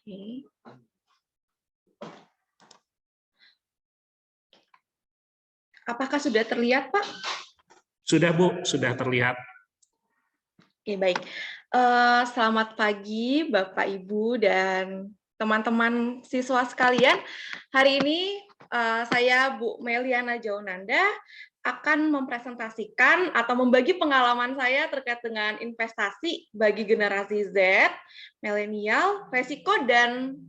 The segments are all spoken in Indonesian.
Oke. Apakah sudah terlihat, Pak? Sudah, Bu, sudah terlihat. Oke, baik. Selamat pagi, Bapak, Ibu, dan teman-teman siswa sekalian. Hari ini saya, Bu Meliana Jaunanda, akan mempresentasikan atau membagi pengalaman saya terkait dengan investasi bagi generasi Z, milenial, resiko, dan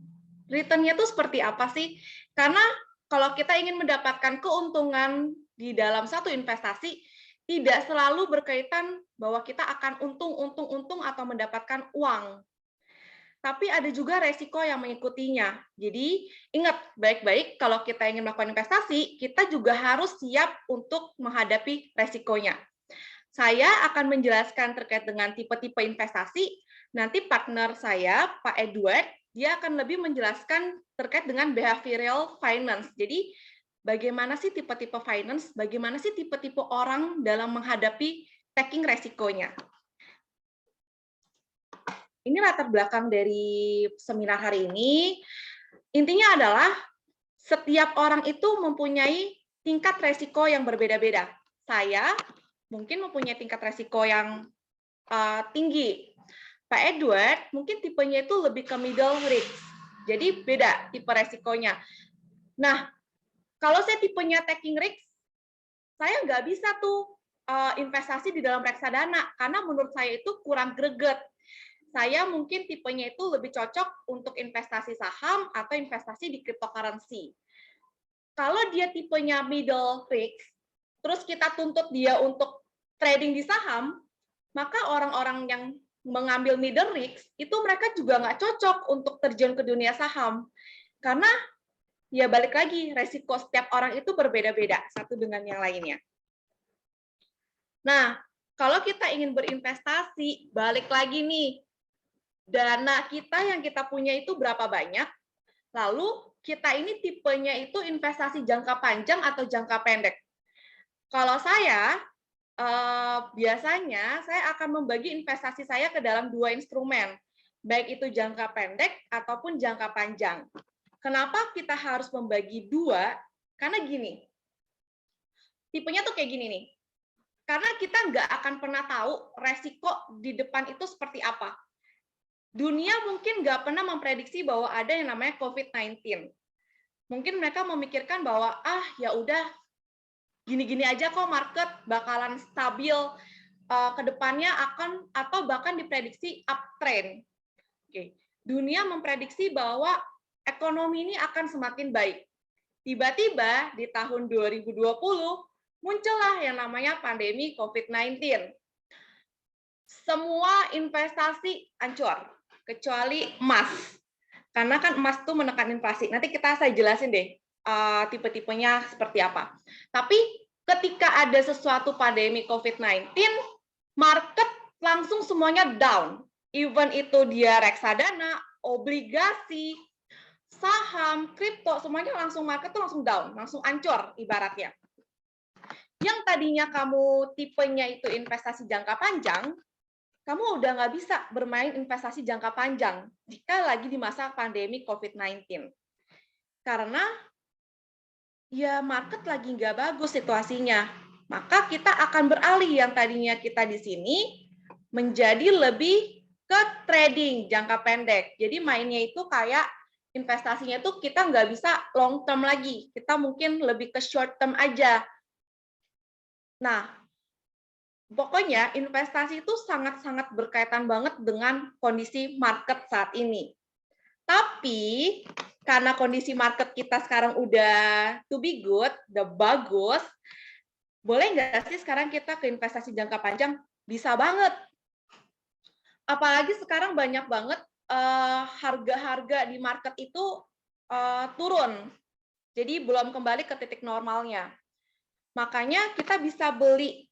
return-nya itu seperti apa sih? Karena kalau kita ingin mendapatkan keuntungan di dalam satu investasi, tidak selalu berkaitan bahwa kita akan untung atau mendapatkan uang. Tapi ada juga resiko yang mengikutinya. Jadi ingat baik-baik kalau kita ingin melakukan investasi, kita juga harus siap untuk menghadapi resikonya. Saya akan menjelaskan terkait dengan tipe-tipe investasi. Nanti partner saya, Pak Edward, dia akan lebih menjelaskan terkait dengan behavioral finance. Jadi bagaimana sih tipe-tipe finance, bagaimana sih tipe-tipe orang dalam menghadapi taking resikonya. Ini latar belakang dari seminar hari ini. Intinya adalah setiap orang itu mempunyai tingkat resiko yang berbeda-beda. Saya mungkin mempunyai tingkat resiko yang tinggi. Pak Edward mungkin tipenya itu lebih ke middle risk. Jadi beda tipe resikonya. Nah, kalau saya tipenya taking risk, saya nggak bisa tuh investasi di dalam reksadana karena menurut saya itu kurang greget. Saya mungkin tipenya itu lebih cocok untuk investasi saham atau investasi di cryptocurrency. Kalau dia tipenya middle risk, terus kita tuntut dia untuk trading di saham, maka orang-orang yang mengambil middle risk, itu mereka juga nggak cocok untuk terjun ke dunia saham. Karena ya balik lagi, resiko setiap orang itu berbeda-beda, satu dengan yang lainnya. Nah, kalau kita ingin berinvestasi, balik lagi nih, dana kita yang kita punya itu berapa banyak, lalu kita ini tipenya itu investasi jangka panjang atau jangka pendek. Kalau saya, biasanya saya akan membagi investasi saya ke dalam dua instrumen, baik itu jangka pendek ataupun jangka panjang. Kenapa kita harus membagi dua? Karena gini, tipenya tuh kayak gini nih, karena kita nggak akan pernah tahu resiko di depan itu seperti apa. Dunia mungkin nggak pernah memprediksi bahwa ada yang namanya COVID-19. Mungkin mereka memikirkan bahwa ya udah gini-gini aja kok market bakalan stabil ke depannya akan atau bahkan diprediksi uptrend. Oke. Dunia memprediksi bahwa ekonomi ini akan semakin baik. Tiba-tiba di tahun 2020 muncullah yang namanya pandemi COVID-19. Semua investasi hancur kecuali emas. Karena kan emas itu menekan inflasi. Nanti saya jelasin deh tipe-tipenya seperti apa. Tapi ketika ada sesuatu pandemi COVID-19, market langsung semuanya down. Even itu dia reksadana, obligasi, saham, kripto, semuanya langsung market tuh langsung down, langsung hancur ibaratnya. Yang tadinya kamu tipenya itu investasi jangka panjang, kamu udah nggak bisa bermain investasi jangka panjang jika lagi di masa pandemi COVID-19. Karena ya market lagi nggak bagus situasinya. Maka kita akan beralih yang tadinya kita di sini menjadi lebih ke trading jangka pendek. Jadi mainnya itu kayak investasinya itu kita nggak bisa long term lagi. Kita mungkin lebih ke short term aja. Nah, pokoknya investasi itu sangat-sangat berkaitan banget dengan kondisi market saat ini. Tapi karena kondisi market kita sekarang udah to be good, udah bagus, boleh nggak sih sekarang kita ke investasi jangka panjang? Bisa banget. Apalagi sekarang banyak banget harga-harga di market itu turun. Jadi belum kembali ke titik normalnya. Makanya kita bisa beli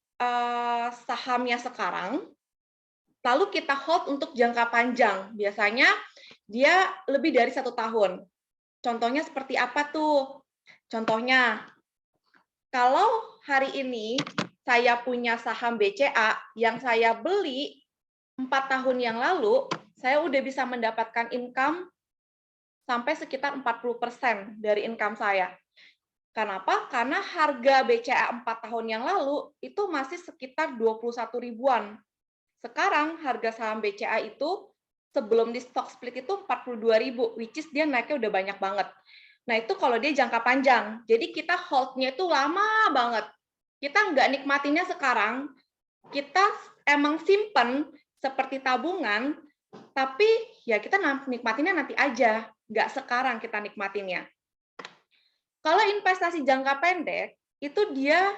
sahamnya sekarang, lalu kita hold untuk jangka panjang. Biasanya dia lebih dari 1 tahun. Contohnya seperti apa tuh? Contohnya, kalau hari ini saya punya saham BCA yang saya beli 4 tahun yang lalu, saya udah bisa mendapatkan income sampai sekitar 40% dari income saya. Kenapa? Karena harga BCA 4 tahun yang lalu itu masih sekitar 21 ribuan. Sekarang harga saham BCA itu sebelum di stock split itu 42.000, which is dia naiknya udah banyak banget. Nah, itu kalau dia jangka panjang. Jadi kita hold-nya itu lama banget. Kita nggak nikmatinnya sekarang, kita emang simpen seperti tabungan, tapi ya kita nikmatinnya nanti aja, nggak sekarang kita nikmatinnya. Kalau investasi jangka pendek, itu dia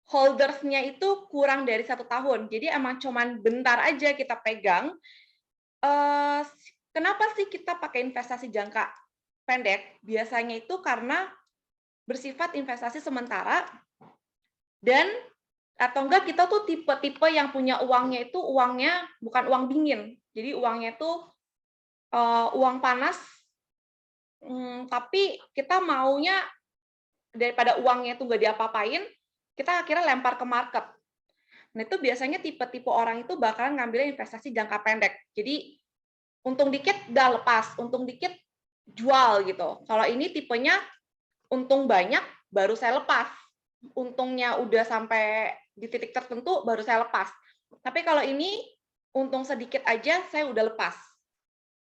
holdersnya itu kurang dari 1 tahun. Jadi emang cuman bentar aja kita pegang. Kenapa sih kita pakai investasi jangka pendek? Biasanya itu karena bersifat investasi sementara, dan atau enggak kita tuh tipe-tipe yang punya uangnya itu uangnya bukan uang dingin. Jadi uangnya itu uang panas, tapi kita maunya daripada uangnya itu nggak diapa-apain, kita akhirnya lempar ke market. Nah, itu biasanya tipe-tipe orang itu bakalan ngambil investasi jangka pendek. Jadi, untung dikit, udah lepas. Untung dikit, jual gitu. Kalau ini tipenya untung banyak, baru saya lepas. Untungnya udah sampai di titik tertentu, baru saya lepas. Tapi kalau ini, untung sedikit aja, saya udah lepas.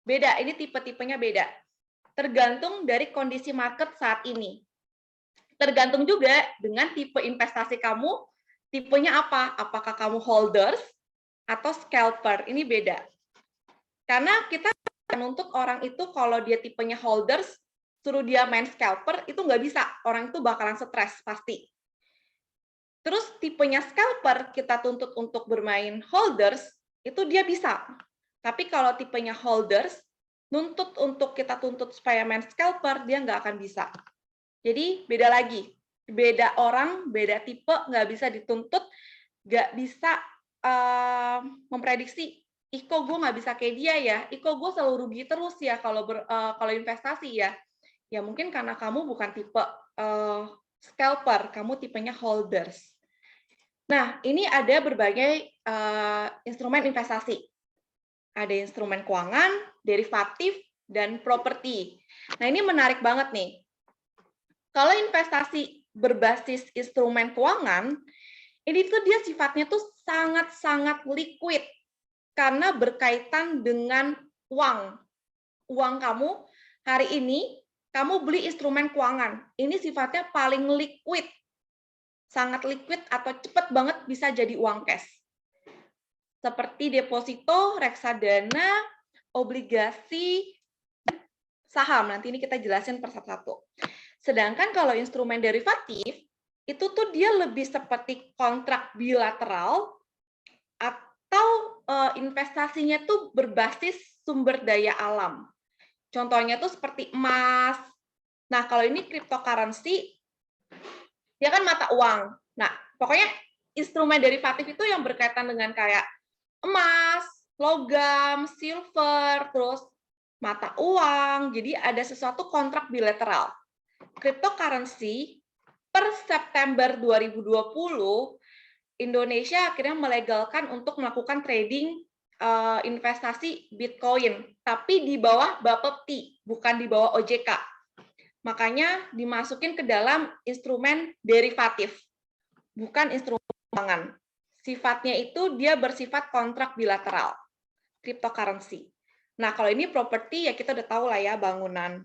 Beda, ini tipe-tipenya beda. Tergantung dari kondisi market saat ini. Tergantung juga dengan tipe investasi kamu, tipenya apa? Apakah kamu holders atau scalper? Ini beda. Karena kita untuk orang itu kalau dia tipenya holders, suruh dia main scalper, itu nggak bisa. Orang itu bakalan stres, pasti. Terus tipenya scalper, kita tuntut untuk bermain holders, itu dia bisa. Tapi kalau tipenya holders, nuntut untuk kita tuntut supaya main scalper, dia nggak akan bisa. Jadi beda lagi, beda orang, beda tipe, nggak bisa dituntut, nggak bisa memprediksi, kok gue nggak bisa kayak dia ya, kok gue selalu rugi terus ya kalau investasi ya. Ya mungkin karena kamu bukan tipe scalper, kamu tipenya holders. Nah, ini ada berbagai instrumen investasi. Ada instrumen keuangan, derivatif, dan properti. Nah, ini menarik banget nih. Kalau investasi berbasis instrumen keuangan, ini tuh dia sifatnya tuh sangat-sangat liquid karena berkaitan dengan uang. Uang kamu hari ini, kamu beli instrumen keuangan. Ini sifatnya paling liquid. Sangat liquid atau cepat banget bisa jadi uang cash. Seperti deposito, reksadana, obligasi, saham. Nanti ini kita jelasin per satu-satu. Sedangkan kalau instrumen derivatif, itu tuh dia lebih seperti kontrak bilateral atau investasinya tuh berbasis sumber daya alam. Contohnya tuh seperti emas. Nah, kalau ini cryptocurrency, dia kan mata uang. Nah, pokoknya instrumen derivatif itu yang berkaitan dengan kayak emas, logam, silver, terus mata uang. Jadi ada sesuatu kontrak bilateral. Cryptocurrency per September 2020 Indonesia akhirnya melegalkan untuk melakukan trading investasi Bitcoin, tapi di bawah Bapepti, bukan di bawah OJK. Makanya dimasukin ke dalam instrumen derivatif, bukan instrumen keuangan. Sifatnya itu dia bersifat kontrak bilateral, cryptocurrency. Nah, kalau ini properti ya kita udah tahu lah ya, bangunan.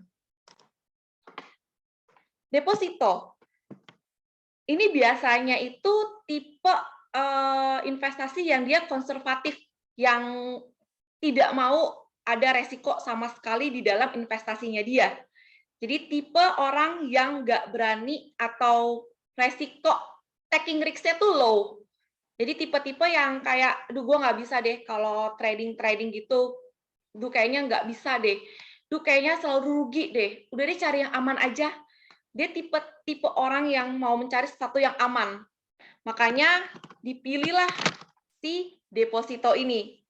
Deposito. Ini biasanya itu tipe investasi yang dia konservatif, yang tidak mau ada resiko sama sekali di dalam investasinya dia. Jadi tipe orang yang nggak berani atau resiko taking risk-nya tuh low. Jadi tipe-tipe yang kayak, aduh gue nggak bisa deh kalau trading gitu, aduh kayaknya nggak bisa deh, aduh kayaknya selalu rugi deh, udah deh cari yang aman aja. Dia tipe orang yang mau mencari sesuatu yang aman. Makanya dipilihlah si deposito ini.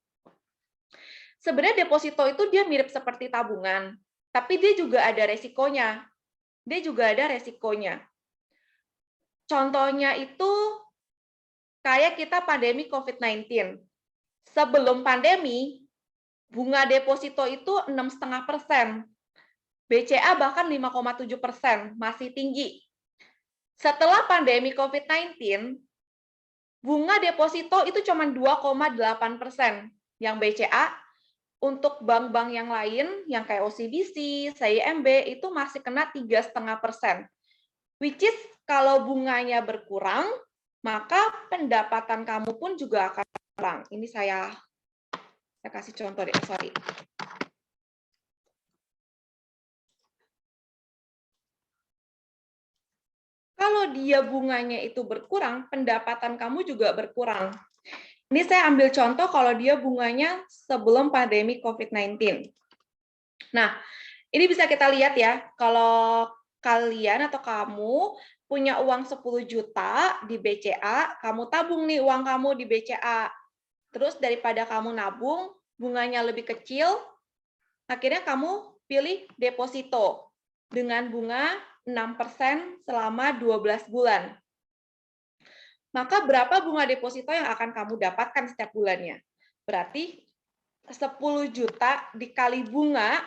Sebenarnya deposito itu dia mirip seperti tabungan, tapi dia juga ada resikonya. Contohnya itu kayak kita pandemi COVID-19. Sebelum pandemi, bunga deposito itu 6,5%. BCA bahkan 5,7%, masih tinggi. Setelah pandemi COVID-19, bunga deposito itu cuma 2,8% yang BCA. Untuk bank-bank yang lain, yang kayak OCBC, CIMB, itu masih kena 3,5%. Which is, kalau bunganya berkurang, maka pendapatan kamu pun juga akan berkurang. Ini saya kasih contoh deh, sorry. Kalau dia bunganya itu berkurang, pendapatan kamu juga berkurang. Ini saya ambil contoh kalau dia bunganya sebelum pandemi COVID-19. Nah, ini bisa kita lihat ya, kalau kalian atau kamu punya uang 10 juta di BCA, kamu tabung nih uang kamu di BCA. Terus daripada kamu nabung, bunganya lebih kecil, akhirnya kamu pilih deposito dengan bunga 6% selama 12 bulan. Maka berapa bunga deposito yang akan kamu dapatkan setiap bulannya? Berarti 10 juta dikali bunga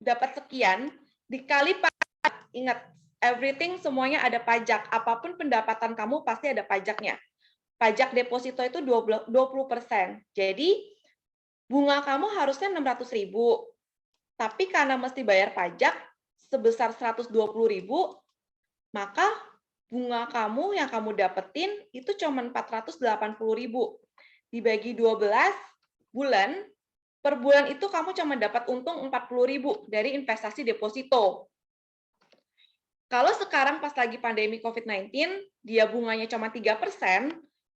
dapat sekian, dikali pajak. Ingat, everything semuanya ada pajak. Apapun pendapatan kamu pasti ada pajaknya. Pajak deposito itu 20%. Jadi bunga kamu harusnya 600.000. Tapi karena mesti bayar pajak sebesar 120.000, maka bunga kamu yang kamu dapetin itu cuma 480.000. Dibagi 12 bulan, per bulan itu kamu cuma dapat untung 40.000 dari investasi deposito. Kalau sekarang pas lagi pandemi COVID-19, dia bunganya cuma 3%,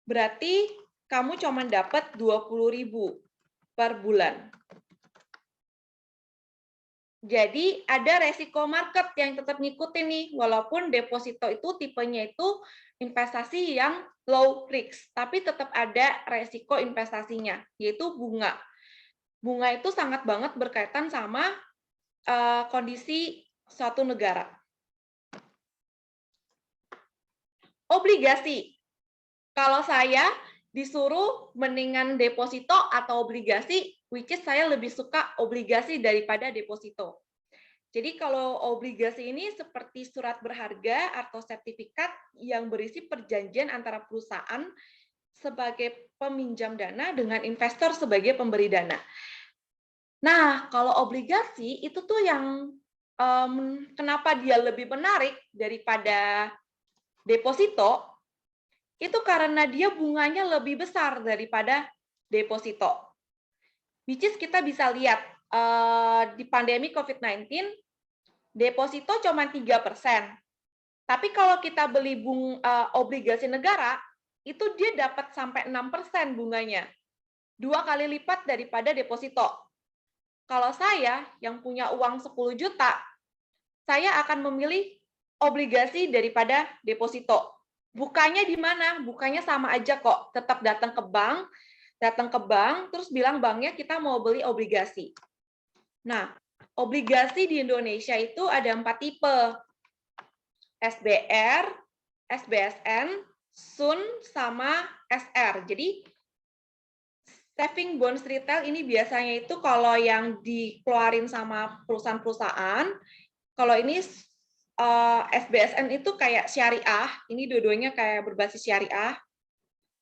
berarti kamu cuma dapat 20.000 per bulan. Jadi ada resiko market yang tetap ngikutin nih, walaupun deposito itu tipenya itu investasi yang low risk, tapi tetap ada resiko investasinya, yaitu bunga. Bunga itu sangat banget berkaitan sama kondisi suatu negara. Obligasi. Kalau saya disuruh mendingan deposito atau obligasi, which is saya lebih suka obligasi daripada deposito. Jadi kalau obligasi ini seperti surat berharga atau sertifikat yang berisi perjanjian antara perusahaan sebagai peminjam dana dengan investor sebagai pemberi dana. Nah, kalau obligasi itu tuh yang kenapa dia lebih menarik daripada deposito, itu karena dia bunganya lebih besar daripada deposito. Which is kita bisa lihat di pandemi COVID-19, deposito cuma 3%. Tapi kalau kita beli obligasi negara, itu dia dapat sampai 6% bunganya. 2 kali lipat daripada deposito. Kalau saya yang punya uang 10 juta, saya akan memilih obligasi daripada deposito. Bukanya di mana? Bukanya sama aja kok. Tetap datang ke bank, terus bilang banknya kita mau beli obligasi. Nah, obligasi di Indonesia itu ada 4 tipe. SBR, SBSN, SUN, sama SR. Jadi, saving bonds retail ini biasanya itu kalau yang dikeluarin sama perusahaan-perusahaan, kalau ini SBSN itu kayak syariah, ini dua-duanya kayak berbasis syariah.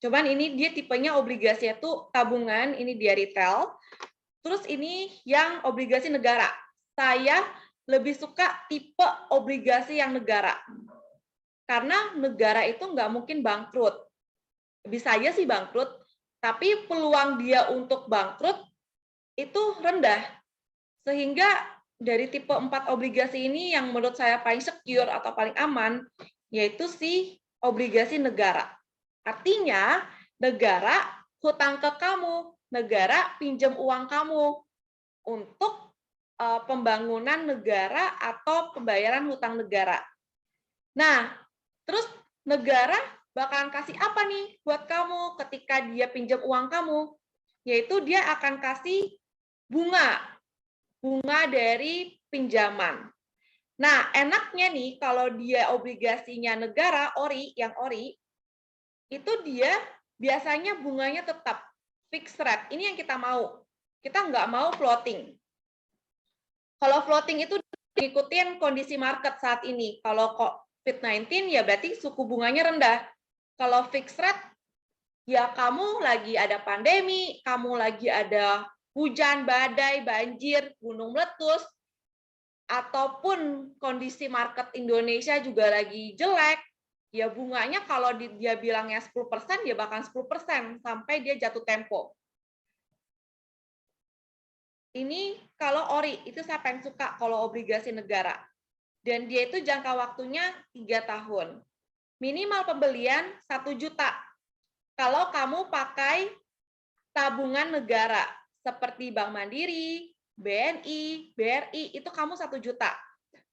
Cuman ini dia tipenya obligasinya tuh tabungan, ini dia retail. Terus ini yang obligasi negara. Saya lebih suka tipe obligasi yang negara. Karena negara itu nggak mungkin bangkrut. Bisa aja sih bangkrut, tapi peluang dia untuk bangkrut itu rendah. Sehingga dari tipe 4 obligasi ini yang menurut saya paling secure atau paling aman, yaitu si obligasi negara. Artinya, negara hutang ke kamu, negara pinjam uang kamu untuk pembangunan negara atau pembayaran hutang negara. Nah, terus negara bakalan kasih apa nih buat kamu ketika dia pinjam uang kamu? Yaitu dia akan kasih bunga dari pinjaman. Nah, enaknya nih kalau dia obligasinya negara, yang ori, itu dia biasanya bunganya tetap fixed rate. Ini yang kita mau. Kita nggak mau floating. Kalau floating itu ngikutin kondisi market saat ini. Kalau COVID-19 ya berarti suku bunganya rendah. Kalau fixed rate ya kamu lagi ada pandemi, kamu lagi ada hujan, badai, banjir, gunung meletus, ataupun kondisi market Indonesia juga lagi jelek, ya bunganya kalau dia bilangnya 10%, ya bahkan 10% sampai dia jatuh tempo. Ini kalau ori, itu saya paling suka kalau obligasi negara. Dan dia itu jangka waktunya 3 tahun. Minimal pembelian 1 juta. Kalau kamu pakai tabungan negara, seperti Bank Mandiri, BNI, BRI, itu kamu 1 juta.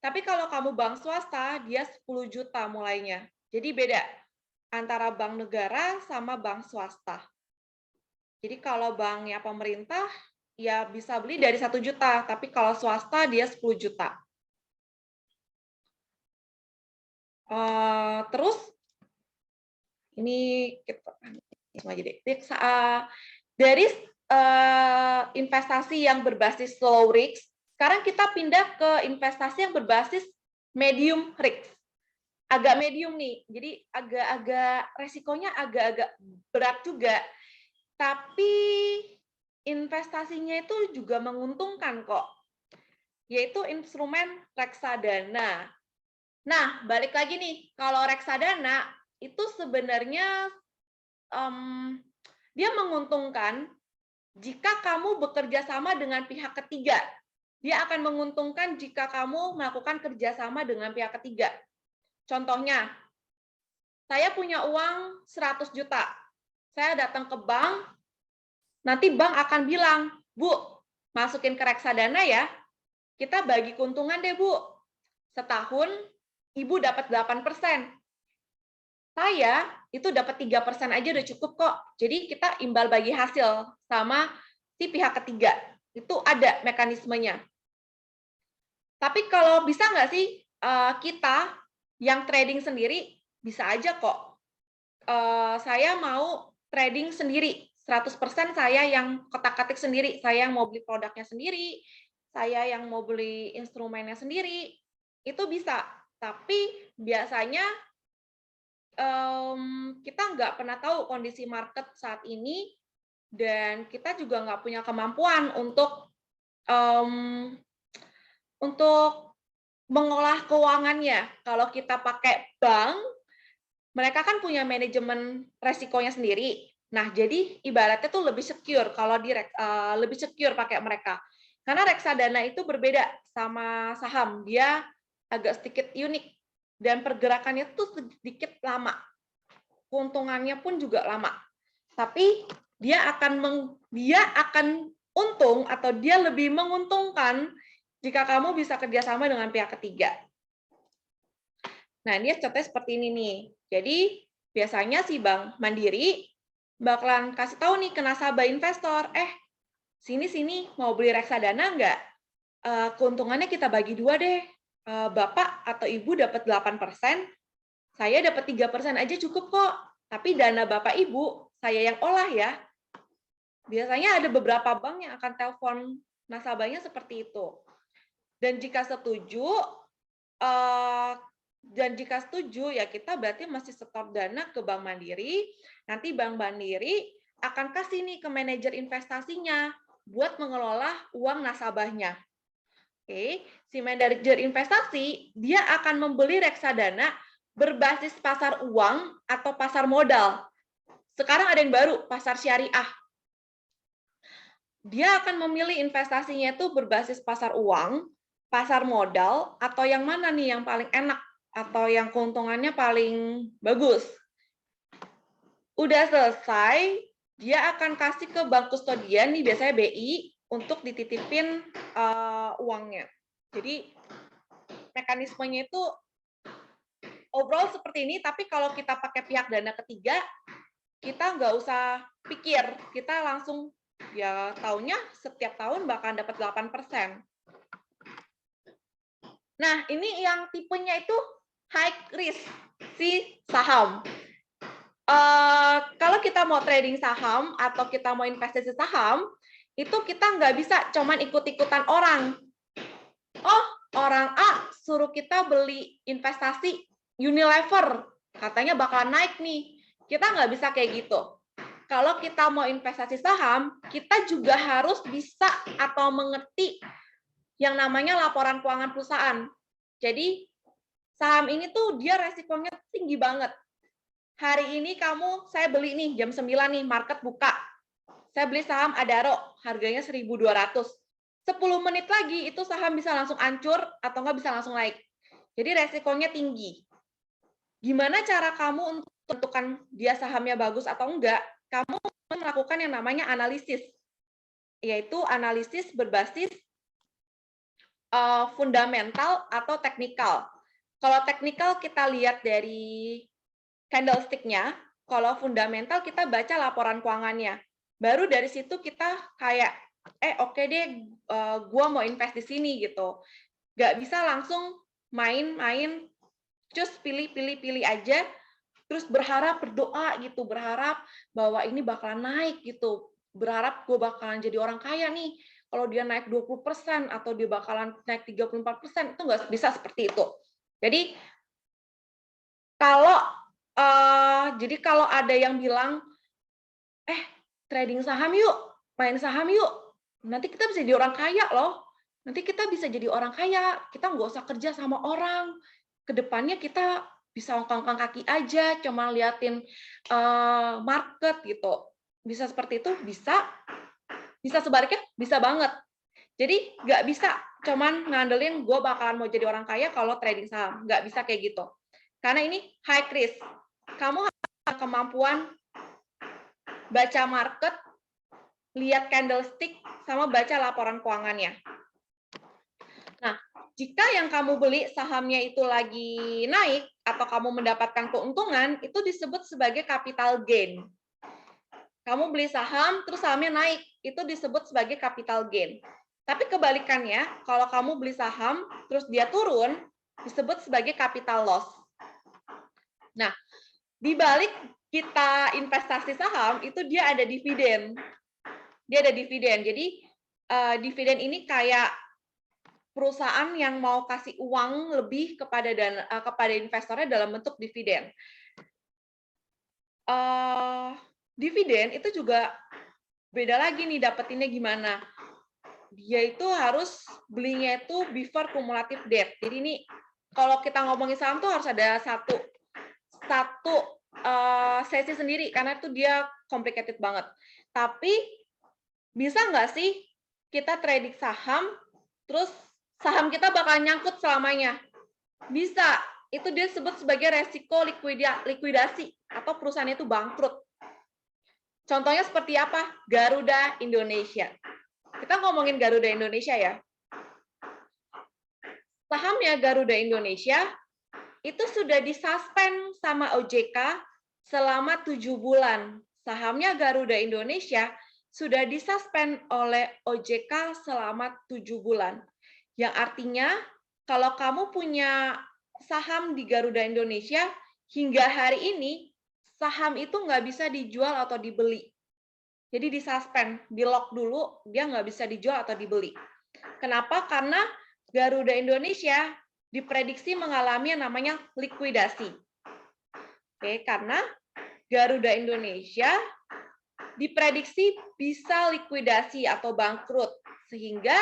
Tapi kalau kamu bank swasta, dia 10 juta mulainya. Jadi beda antara bank negara sama bank swasta. Jadi kalau banknya pemerintah, ya bisa beli dari 1 juta, tapi kalau swasta dia 10 juta. Terus, ini kita dari investasi yang berbasis low risk, sekarang kita pindah ke investasi yang berbasis medium risk. Agak medium nih, jadi agak-agak resikonya agak-agak berat juga. Tapi investasinya itu juga menguntungkan kok, yaitu instrumen reksadana. Nah, balik lagi nih, kalau reksadana itu sebenarnya dia menguntungkan jika kamu bekerja sama dengan pihak ketiga. Dia akan menguntungkan jika kamu melakukan kerjasama dengan pihak ketiga. Contohnya, saya punya uang 100 juta. Saya datang ke bank, nanti bank akan bilang, Bu, masukin ke reksadana ya, kita bagi keuntungan deh, Bu. Setahun, Ibu dapat 8%. Saya itu dapat 3% aja udah cukup kok. Jadi kita imbal bagi hasil sama si pihak ketiga. Itu ada mekanismenya. Tapi kalau bisa nggak sih kita yang trading sendiri, bisa aja kok. Saya mau trading sendiri, 100% saya yang kotak-katik sendiri, saya yang mau beli produknya sendiri, saya yang mau beli instrumennya sendiri, itu bisa. Tapi biasanya kita nggak pernah tahu kondisi market saat ini, dan kita juga nggak punya kemampuan untuk mengolah keuangannya. Kalau kita pakai bank, mereka kan punya manajemen resikonya sendiri. Nah, jadi ibaratnya tuh lebih secure kalau lebih secure pakai mereka. Karena reksadana itu berbeda sama saham, dia agak sedikit unik dan pergerakannya tuh sedikit lama. Keuntungannya pun juga lama. Tapi dia akan untung atau dia lebih menguntungkan jika kamu bisa kerjasama dengan pihak ketiga. Nah, ini contohnya seperti ini nih. Jadi, biasanya si Bank Mandiri bakalan kasih tahu nih ke nasabah investor, sini mau beli reksadana nggak? Keuntungannya kita bagi 2 deh. Bapak atau Ibu dapat 8%, saya dapat 3% aja cukup kok. Tapi dana Bapak Ibu, saya yang olah ya. Biasanya ada beberapa bank yang akan telepon nasabahnya seperti itu. Dan jika setuju, ya kita berarti masih setor dana ke Bank Mandiri. Nanti Bank Mandiri akan kasih nih ke manajer investasinya buat mengelola uang nasabahnya. Oke, si manajer investasi dia akan membeli reksadana berbasis pasar uang atau pasar modal. Sekarang ada yang baru, pasar syariah. Dia akan memilih investasinya itu berbasis pasar uang, pasar modal, atau yang mana nih yang paling enak, atau yang keuntungannya paling bagus. Udah selesai, dia akan kasih ke bank kustodian, nih biasanya BI, untuk dititipin uangnya. Jadi mekanismenya itu overall seperti ini, tapi kalau kita pakai pihak dana ketiga, kita nggak usah pikir, kita langsung ya taunya setiap tahun bakal dapat 8%. Nah, ini yang tipenya itu high risk, si saham. Kalau kita mau trading saham atau kita mau investasi saham, itu kita nggak bisa cuman ikut-ikutan orang. oh orang A suruh kita beli investasi Unilever, katanya bakalan naik nih. Kita nggak bisa kayak gitu. Kalau kita mau investasi saham, kita juga harus bisa atau mengerti yang namanya laporan keuangan perusahaan. Jadi saham ini tuh dia resikonya tinggi banget. Hari ini saya beli nih jam 9 nih, market buka. Saya beli saham Adaro, harganya 1.200. 10 menit lagi itu saham bisa langsung hancur atau nggak bisa langsung naik. Jadi resikonya tinggi. Gimana cara kamu untuk menentukan dia sahamnya bagus atau enggak? Kamu melakukan yang namanya analisis, yaitu analisis berbasis fundamental atau teknikal. Kalau teknikal kita lihat dari candlestick-nya, kalau fundamental kita baca laporan keuangannya. Baru dari situ kita kayak, oke deh, gue mau invest di sini gitu. Nggak bisa langsung main-main, just pilih aja, terus berdoa gitu, berharap bahwa ini bakalan naik gitu. Berharap gue bakalan jadi orang kaya nih. Kalau dia naik 20% atau dia bakalan naik 34%, itu nggak bisa seperti itu. Jadi kalau ada yang bilang, trading saham yuk, main saham yuk, nanti kita bisa jadi orang kaya loh. Nanti kita bisa jadi orang kaya, kita nggak usah kerja sama orang. Kedepannya kita bisa ongkang kaki aja, cuma liatin market gitu. Bisa seperti itu, bisa sebaliknya, bisa banget. Jadi nggak bisa cuman ngandelin gue bakalan mau jadi orang kaya kalau trading saham. Nggak bisa kayak gitu. Karena ini high risk. Kamu harus kemampuan baca market, lihat candlestick, sama baca laporan keuangannya. Nah, jika yang kamu beli sahamnya itu lagi naik, atau kamu mendapatkan keuntungan, itu disebut sebagai capital gain. Kamu beli saham, terus sahamnya naik, itu disebut sebagai capital gain. Tapi kebalikannya, kalau kamu beli saham, terus dia turun, disebut sebagai capital loss. Nah, di balik kita investasi saham, itu dia ada dividen. Dia ada dividen. Jadi, dividen ini kayak perusahaan yang mau kasih uang lebih kepada investornya dalam bentuk dividen. Dividen itu juga beda lagi nih dapetinnya gimana. Dia itu harus belinya itu before cumulative debt. Jadi ini kalau kita ngomongin saham tuh harus ada satu sesi sendiri karena itu dia complicated banget. Tapi bisa nggak sih kita trading saham terus saham kita bakal nyangkut selamanya? Bisa. Itu dia sebut sebagai resiko likuidasi atau perusahaan itu bangkrut. Contohnya seperti apa? Garuda Indonesia. Kita ngomongin Garuda Indonesia ya. Sahamnya Garuda Indonesia itu sudah disuspend sama OJK selama 7 bulan. Sahamnya Garuda Indonesia sudah disuspend oleh OJK selama 7 bulan. Yang artinya, kalau kamu punya saham di Garuda Indonesia, hingga hari ini, saham itu nggak bisa dijual atau dibeli. Jadi disuspend, di-lock dulu, dia nggak bisa dijual atau dibeli. Kenapa? Karena Garuda Indonesia diprediksi mengalami yang namanya likuidasi. Oke, karena Garuda Indonesia diprediksi bisa likuidasi atau bangkrut, sehingga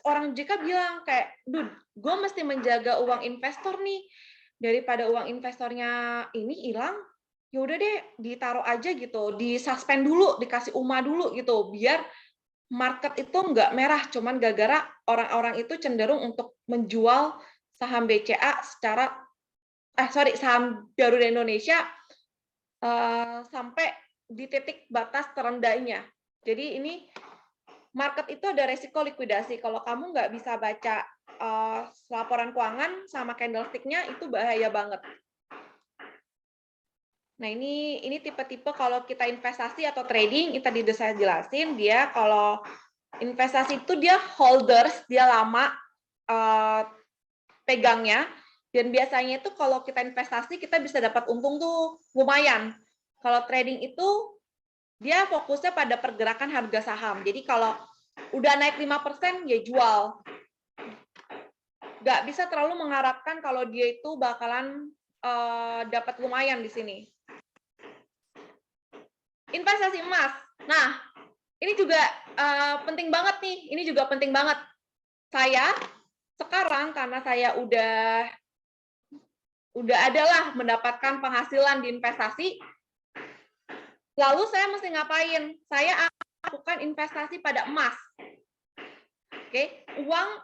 orang JK bilang kayak, dude, gue mesti menjaga uang investor nih, daripada uang investornya ini hilang, ya udah deh ditaruh aja gitu, disuspend dulu, dikasih UMA dulu gitu, biar market itu nggak merah, cuman gara-gara orang-orang itu cenderung untuk menjual saham BCA saham Garuda Indonesia sampai di titik batas terendahnya. Jadi ini market itu ada resiko likuidasi. Kalau kamu nggak bisa baca laporan keuangan sama candlestick-nya, itu bahaya banget. Nah, ini tipe-tipe kalau kita investasi atau trading, itu tadi udah saya jelasin, dia kalau investasi itu dia holders, dia lama pegangnya, dan biasanya itu kalau kita investasi, kita bisa dapat untung tuh lumayan. Kalau trading itu, dia fokusnya pada pergerakan harga saham. Jadi kalau Udah naik 5% ya jual. Nggak bisa terlalu mengharapkan kalau dia itu bakalan dapat lumayan di sini. Investasi emas. Nah, ini juga penting banget nih. Ini juga penting banget. Saya sekarang karena saya udah adalah mendapatkan penghasilan di investasi, lalu saya mesti ngapain? Saya lakukan investasi pada emas. Oke,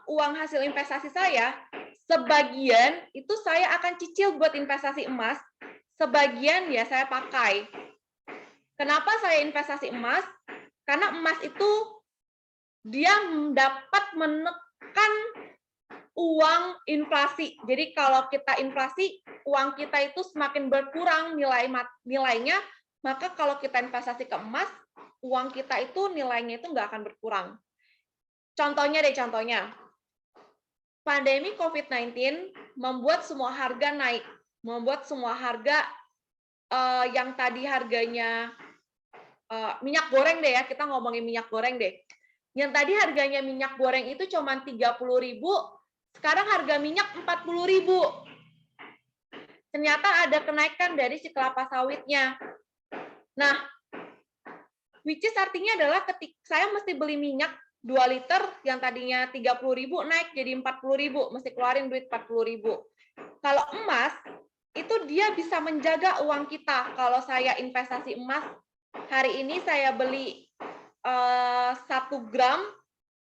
uang hasil investasi saya sebagian itu saya akan cicil buat investasi emas, sebagian ya saya pakai. Kenapa saya investasi emas? Karena emas itu dia dapat menekan uang inflasi. Jadi kalau kita inflasi, uang kita itu semakin berkurang nilainya, maka kalau kita investasi ke emas, uang kita itu nilainya itu nggak akan berkurang. Contohnya. Pandemi COVID-19 membuat semua harga naik, membuat semua harga yang tadi harganya minyak goreng deh ya, kita ngomongin minyak goreng deh. Yang tadi harganya minyak goreng itu cuma 30.000, sekarang harga minyak 40.000. Ternyata ada kenaikan dari si kelapa sawitnya. Nah, which is artinya adalah ketika saya mesti beli minyak 2 liter yang tadinya 30.000 naik jadi 40.000, mesti keluarin duit 40.000. Kalau emas itu dia bisa menjaga uang kita. Kalau saya investasi emas, hari ini saya beli 1 gram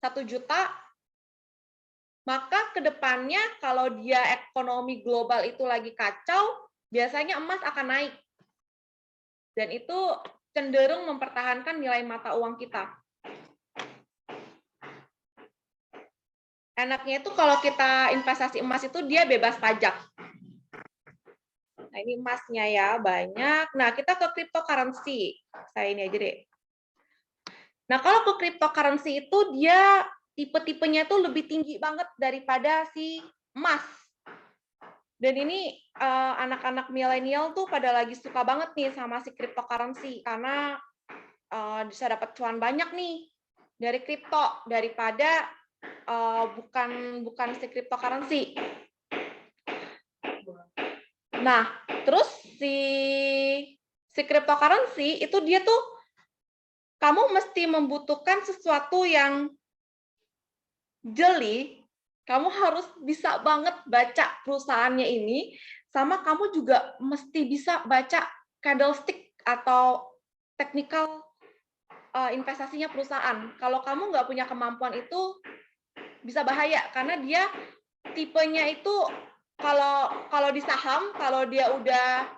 1 juta, maka kedepannya kalau dia ekonomi global itu lagi kacau, biasanya emas akan naik. Dan itu cenderung mempertahankan nilai mata uang kita. Enaknya itu kalau kita investasi emas itu dia bebas pajak. Nah, ini emasnya ya, banyak. Nah, kita ke cryptocurrency. Saya ini aja deh. Nah, kalau ke cryptocurrency itu dia tipe-tipenya tuh lebih tinggi banget daripada si emas. Dan ini anak-anak milenial tuh pada lagi suka banget nih sama si cryptocurrency karena bisa dapat cuan banyak nih dari kripto daripada bukan si cryptocurrency. Nah, terus si cryptocurrency itu dia tuh kamu mesti membutuhkan sesuatu yang jeli, kamu harus bisa banget baca perusahaannya ini, sama kamu juga mesti bisa baca candlestick atau technical investasinya perusahaan. Kalau kamu nggak punya kemampuan itu, bisa bahaya, karena dia tipenya itu, kalau di saham, kalau dia udah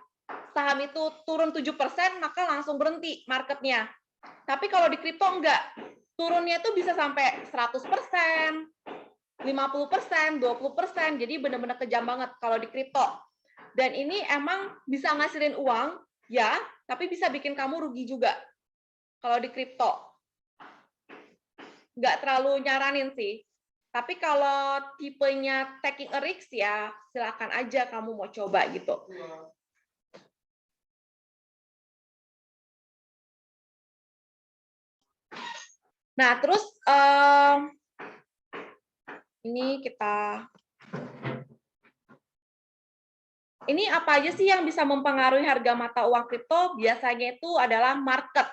saham itu turun 7%, maka langsung berhenti marketnya. Tapi kalau di kripto enggak, turunnya itu bisa sampai 100%, 50%, 20%, jadi benar-benar kejam banget kalau di kripto. Dan ini emang bisa ngasilin uang, ya, tapi bisa bikin kamu rugi juga kalau di kripto. Nggak terlalu nyaranin sih. Tapi kalau tipenya taking a risk, ya silakan aja kamu mau coba gitu. Nah, terus ini apa aja sih yang bisa mempengaruhi harga mata uang kripto? Biasanya itu adalah market.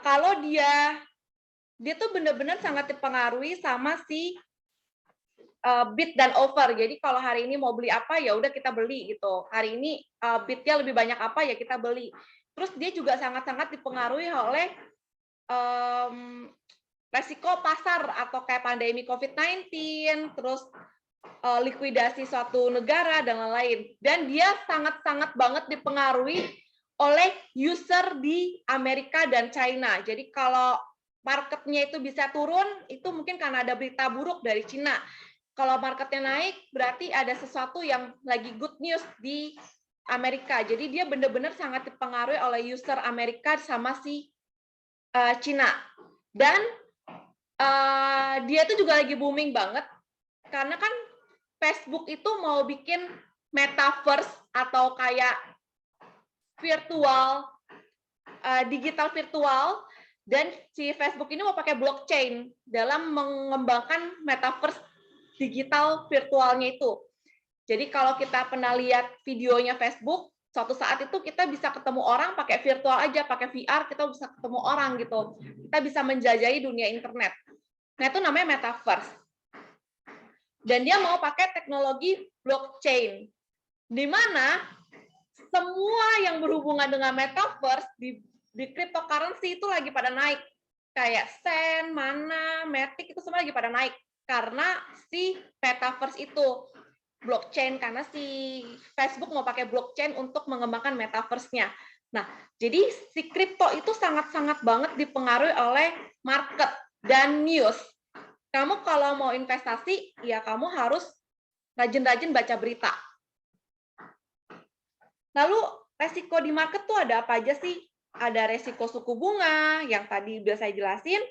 Kalau dia tuh benar-benar sangat dipengaruhi sama si bid dan offer. Jadi kalau hari ini mau beli apa ya udah kita beli gitu. Hari ini bidnya lebih banyak apa ya kita beli. Terus dia juga sangat-sangat dipengaruhi oleh resiko pasar atau kayak pandemi COVID-19, terus likuidasi suatu negara dan lain-lain. Dan dia sangat-sangat banget dipengaruhi oleh user di Amerika dan China. Jadi kalau marketnya itu bisa turun, itu mungkin karena ada berita buruk dari Cina. Kalau marketnya naik, berarti ada sesuatu yang lagi good news di Amerika. Jadi dia benar-benar sangat dipengaruhi oleh user Amerika sama si Cina. Dan dia itu juga lagi booming banget, karena kan Facebook itu mau bikin metaverse atau kayak virtual, digital virtual, Dan si Facebook ini mau pakai blockchain dalam mengembangkan metaverse digital virtualnya itu. Jadi kalau kita pernah lihat videonya Facebook, suatu saat itu kita bisa ketemu orang pakai virtual aja, pakai VR, kita bisa ketemu orang gitu. Kita bisa menjajahi dunia internet. Nah, itu namanya metaverse. Dan dia mau pakai teknologi blockchain, di mana semua yang berhubungan dengan metaverse di cryptocurrency itu lagi pada naik. Kayak Sen, Mana, Matic itu semua lagi pada naik. Karena si metaverse itu blockchain, karena si Facebook mau pakai blockchain untuk mengembangkan metaverse-nya. Nah, jadi si kripto itu sangat-sangat banget dipengaruhi oleh market dan news. Kamu kalau mau investasi, ya kamu harus rajin-rajin baca berita. Lalu resiko di market tuh ada apa aja sih? Ada resiko suku bunga, yang tadi udah saya jelasin.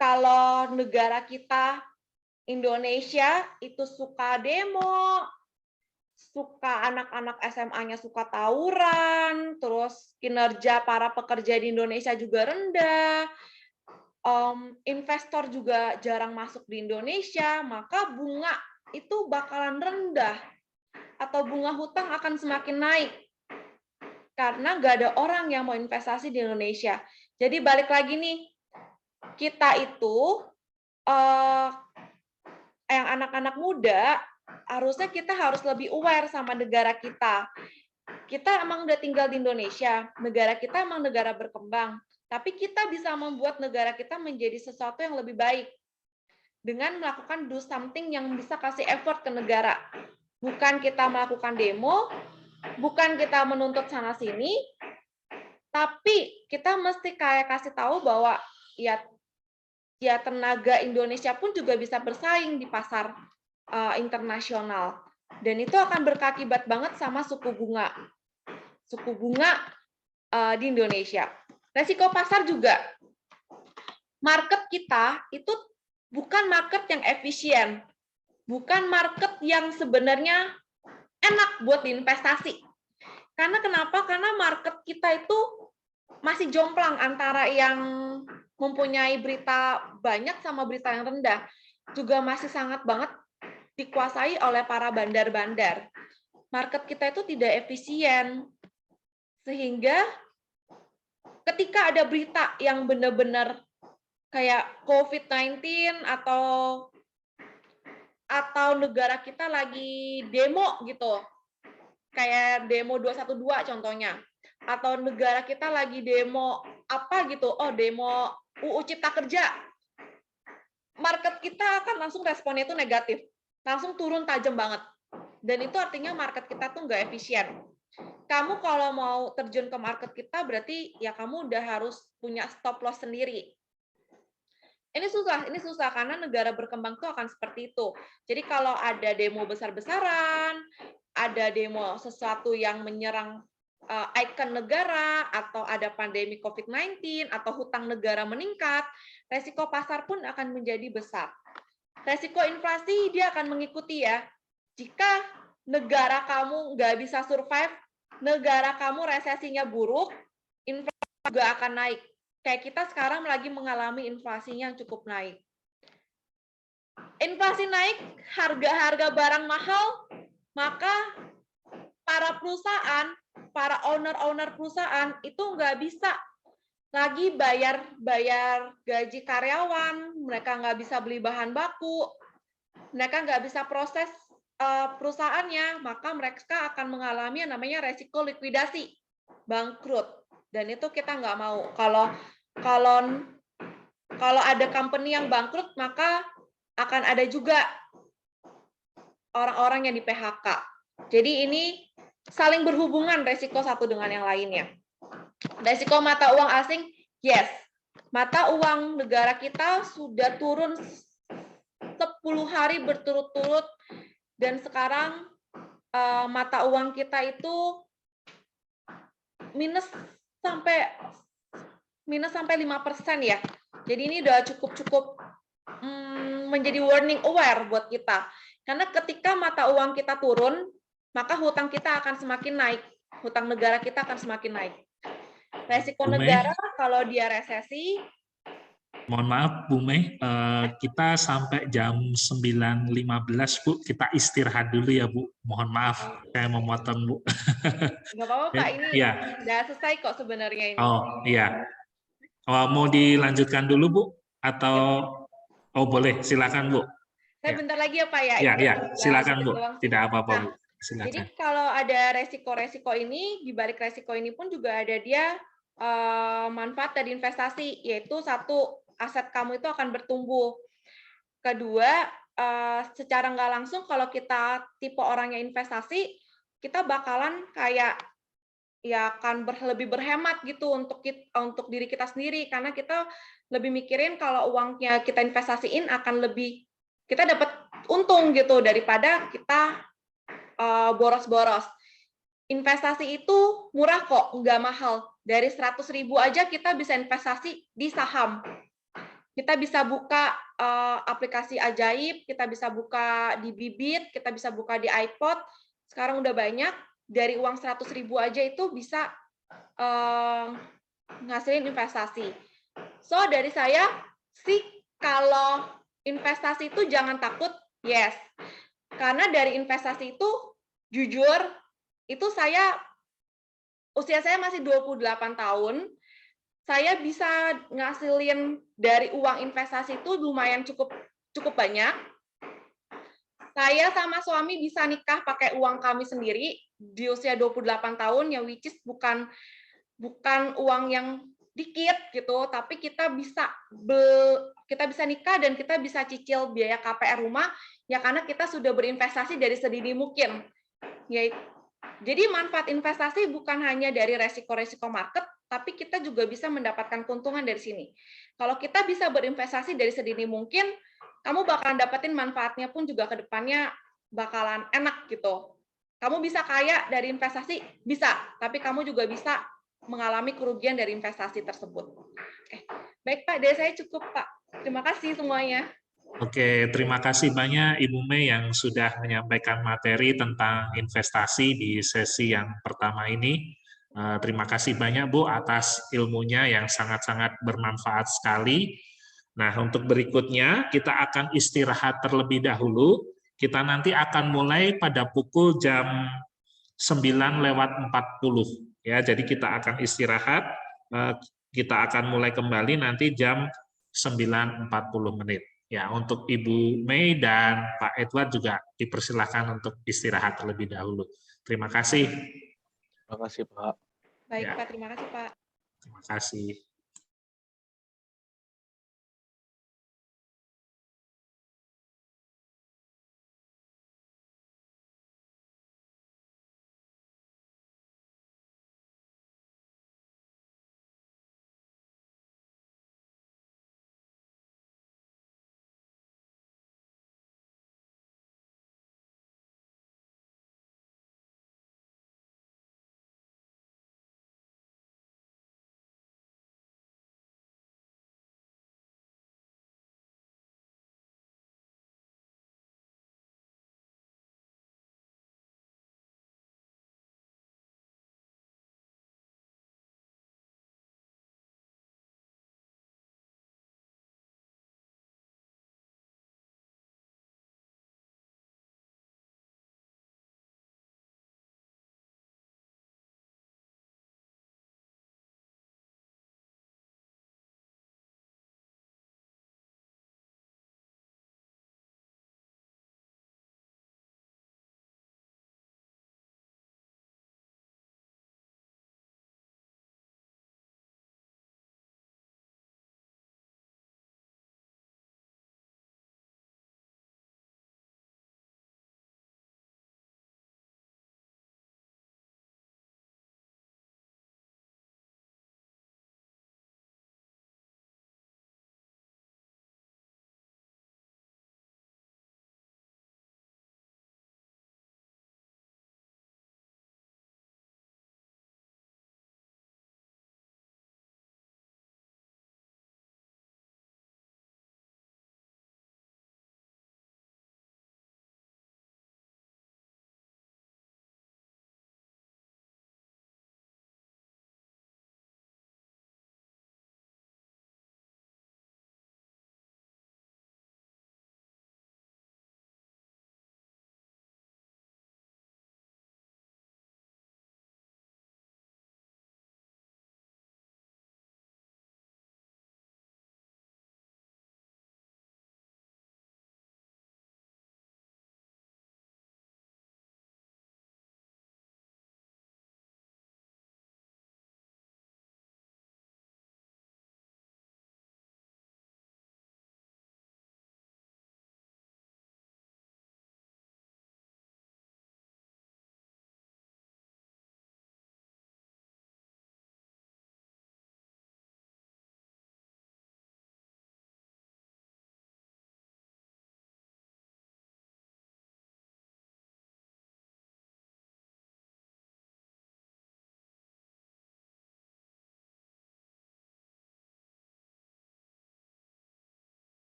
Kalau negara kita, Indonesia, itu suka demo, suka anak-anak SMA-nya suka tawuran, terus kinerja para pekerja di Indonesia juga rendah, investor juga jarang masuk di Indonesia, maka bunga itu bakalan rendah, atau bunga hutang akan semakin naik. Karena nggak ada orang yang mau investasi di Indonesia. Jadi balik lagi nih, kita itu yang anak-anak muda, harusnya kita harus lebih aware sama negara kita. Kita emang udah tinggal di Indonesia, negara kita emang negara berkembang, tapi kita bisa membuat negara kita menjadi sesuatu yang lebih baik dengan melakukan do something yang bisa kasih effort ke negara. Bukan kita melakukan demo, bukan kita menuntut sana-sini, tapi kita mesti kayak kasih tahu bahwa ya tenaga Indonesia pun juga bisa bersaing di pasar internasional. Dan itu akan berkakibat banget sama suku bunga di Indonesia. Resiko pasar juga. Market kita itu bukan market yang efisien, bukan market yang sebenarnya enak buat diinvestasi. Karena kenapa? Karena market kita itu masih jomplang antara yang mempunyai berita banyak sama berita yang rendah. Juga masih sangat banget dikuasai oleh para bandar-bandar. Market kita itu tidak efisien. Sehingga ketika ada berita yang benar-benar kayak COVID-19 atau negara kita lagi demo gitu, kayak demo 212 contohnya, atau negara kita lagi demo apa gitu, demo UU Cipta Kerja, market kita akan langsung responnya itu negatif, langsung turun tajam banget. Dan itu artinya market kita tuh nggak efisien. Kamu kalau mau terjun ke market kita, berarti ya kamu udah harus punya stop loss sendiri. Ini susah karena negara berkembang tuh akan seperti itu. Jadi kalau ada demo besar-besaran, ada demo sesuatu yang menyerang ikon negara, atau ada pandemi COVID-19, atau hutang negara meningkat, resiko pasar pun akan menjadi besar. Resiko inflasi dia akan mengikuti ya. Jika negara kamu nggak bisa survive, negara kamu resesinya buruk, inflasi juga akan naik. Kayak kita sekarang lagi mengalami inflasinya yang cukup naik. Inflasi naik, harga-harga barang mahal, maka para perusahaan, para owner perusahaan itu nggak bisa lagi bayar gaji karyawan, mereka nggak bisa beli bahan baku, mereka nggak bisa proses perusahaannya, maka mereka akan mengalami yang namanya resiko likuidasi, bangkrut. Dan itu kita nggak mau. Kalau ada company yang bangkrut, maka akan ada juga orang-orang yang di PHK. Jadi ini saling berhubungan resiko satu dengan yang lainnya. Resiko mata uang asing, yes. Mata uang negara kita sudah turun 10 hari berturut-turut, dan sekarang mata uang kita itu minus sampai 5% ya. Jadi ini udah cukup menjadi warning aware buat kita. Karena ketika mata uang kita turun, maka hutang kita akan semakin naik. Hutang negara kita akan semakin naik. Resiko Bu Mei, negara kalau dia resesi, mohon maaf Bu Mei, kita sampai jam 9.15 Bu, kita istirahat dulu ya Bu. Mohon maaf, saya memotong Bu. nggak apa-apa Pak, ini Iya, udah selesai kok sebenarnya ini. oh iya. Oh, mau dilanjutkan dulu Bu? Atau, Ya, oh boleh, silakan Bu. saya Ya, bentar lagi ya Pak ya, ya, ini ya, tinggal silakan dikit Bu. doang sih. Tidak apa-apa Nah, Bu, jadi silakan. kalau ada resiko-resiko ini, di balik resiko ini pun juga ada dia manfaat dari investasi, yaitu satu, aset kamu itu akan bertumbuh. Kedua, secara nggak langsung kalau kita tipe orang yang investasi, kita bakalan kayak ya akan lebih berhemat gitu untuk diri kita sendiri, karena kita lebih mikirin kalau uangnya kita investasiin akan lebih kita dapat untung gitu daripada kita boros-boros. Investasi itu murah kok, nggak mahal. Dari 100.000 aja kita bisa investasi di saham. Kita bisa buka aplikasi ajaib, kita bisa buka di Bibit, kita bisa buka di iPod. Sekarang udah banyak, dari uang 100.000 aja itu bisa ngasilin investasi. So, dari saya sih kalau investasi itu jangan takut, yes. Karena dari investasi itu, jujur, itu usia saya masih 28 tahun, saya bisa ngasilin dari uang investasi itu lumayan cukup banyak. Saya sama suami bisa nikah pakai uang kami sendiri di usia 28 tahun, ya which is bukan uang yang dikit gitu, tapi kita bisa nikah dan kita bisa cicil biaya KPR rumah ya karena kita sudah berinvestasi dari sedini mungkin. Ya, jadi manfaat investasi bukan hanya dari resiko-resiko market, tapi kita juga bisa mendapatkan keuntungan dari sini. Kalau kita bisa berinvestasi dari sedini mungkin, kamu bakalan dapetin manfaatnya pun juga ke depannya bakalan enak gitu. Kamu bisa kaya dari investasi, bisa, tapi kamu juga bisa mengalami kerugian dari investasi tersebut. Oke. Baik Pak, dari saya cukup Pak. Terima kasih semuanya. Oke, terima kasih banyak Ibu Mei yang sudah menyampaikan materi tentang investasi di sesi yang pertama ini. Terima kasih banyak Bu atas ilmunya yang sangat-sangat bermanfaat sekali. Nah, untuk berikutnya kita akan istirahat terlebih dahulu. Kita nanti akan mulai pada pukul jam 9:40. Ya, jadi kita akan istirahat. Kita akan mulai kembali nanti jam 9:40. Ya, untuk Ibu Mei dan Pak Edward juga dipersilakan untuk istirahat terlebih dahulu. Terima kasih. Terima kasih, Pak. Baik Ya. Pak, terima kasih Pak. Terima kasih.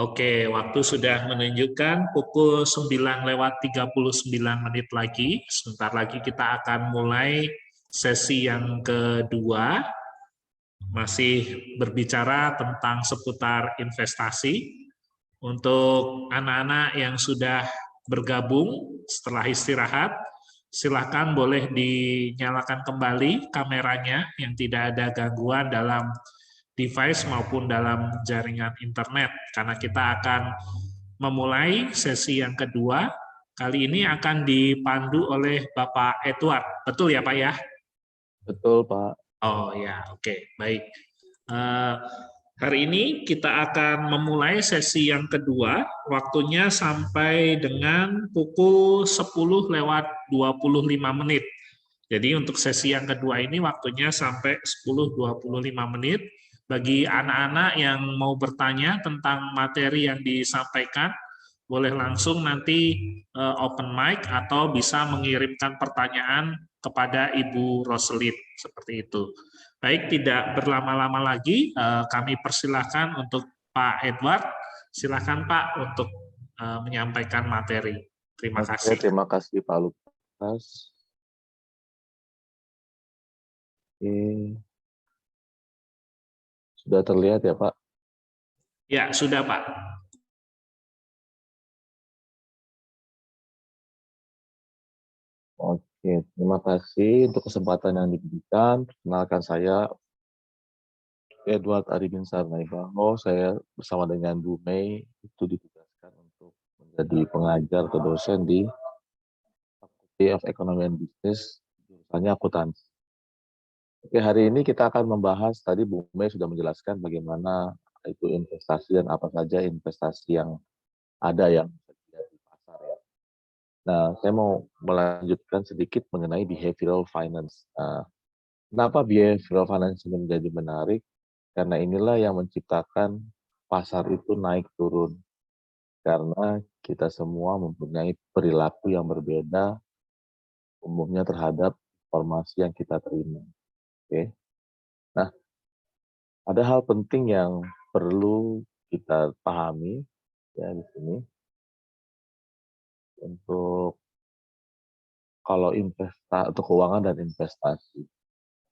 Oke, waktu sudah menunjukkan pukul 9:39 lagi. Sebentar lagi kita akan mulai sesi yang kedua. Masih berbicara tentang seputar investasi. Untuk anak-anak yang sudah bergabung setelah istirahat, silakan boleh dinyalakan kembali kameranya yang tidak ada gangguan dalam device maupun dalam jaringan internet, karena kita akan memulai sesi yang kedua. Kali ini akan dipandu oleh Bapak Edward. Betul ya Pak ya? Betul, Pak. Oh ya, oke, baik. Hari ini kita akan memulai sesi yang kedua, waktunya sampai dengan pukul 10:25. Jadi untuk sesi yang kedua ini waktunya sampai 10:25. Bagi anak-anak yang mau bertanya tentang materi yang disampaikan, boleh langsung nanti open mic atau bisa mengirimkan pertanyaan kepada Ibu Roselyn, seperti itu. Baik, tidak berlama-lama lagi, kami persilahkan untuk Pak Edward. Silakan Pak untuk menyampaikan materi. Terima kasih. Terima kasih Pak Lukas. Oke. Sudah terlihat ya Pak? Ya, sudah Pak. Oke, terima kasih untuk kesempatan yang diberikan. Perkenalkan saya Edward Aribinsar Naibaho. Saya bersama dengan Bu Mei itu ditugaskan untuk menjadi pengajar atau dosen di Faculty of Economy and Business, jurusannya akuntansi. Oke, hari ini kita akan membahas, tadi Bu Mei sudah menjelaskan bagaimana itu investasi dan apa saja investasi yang ada yang tersedia di pasar ya. Nah, saya mau melanjutkan sedikit mengenai behavioral finance. Nah, kenapa behavioral finance ini menjadi menarik? Karena inilah yang menciptakan pasar itu naik turun. Karena kita semua mempunyai perilaku yang berbeda umumnya terhadap informasi yang kita terima. Oke. Nah, ada hal penting yang perlu kita pahami ya di sini untuk kalau untuk keuangan dan investasi.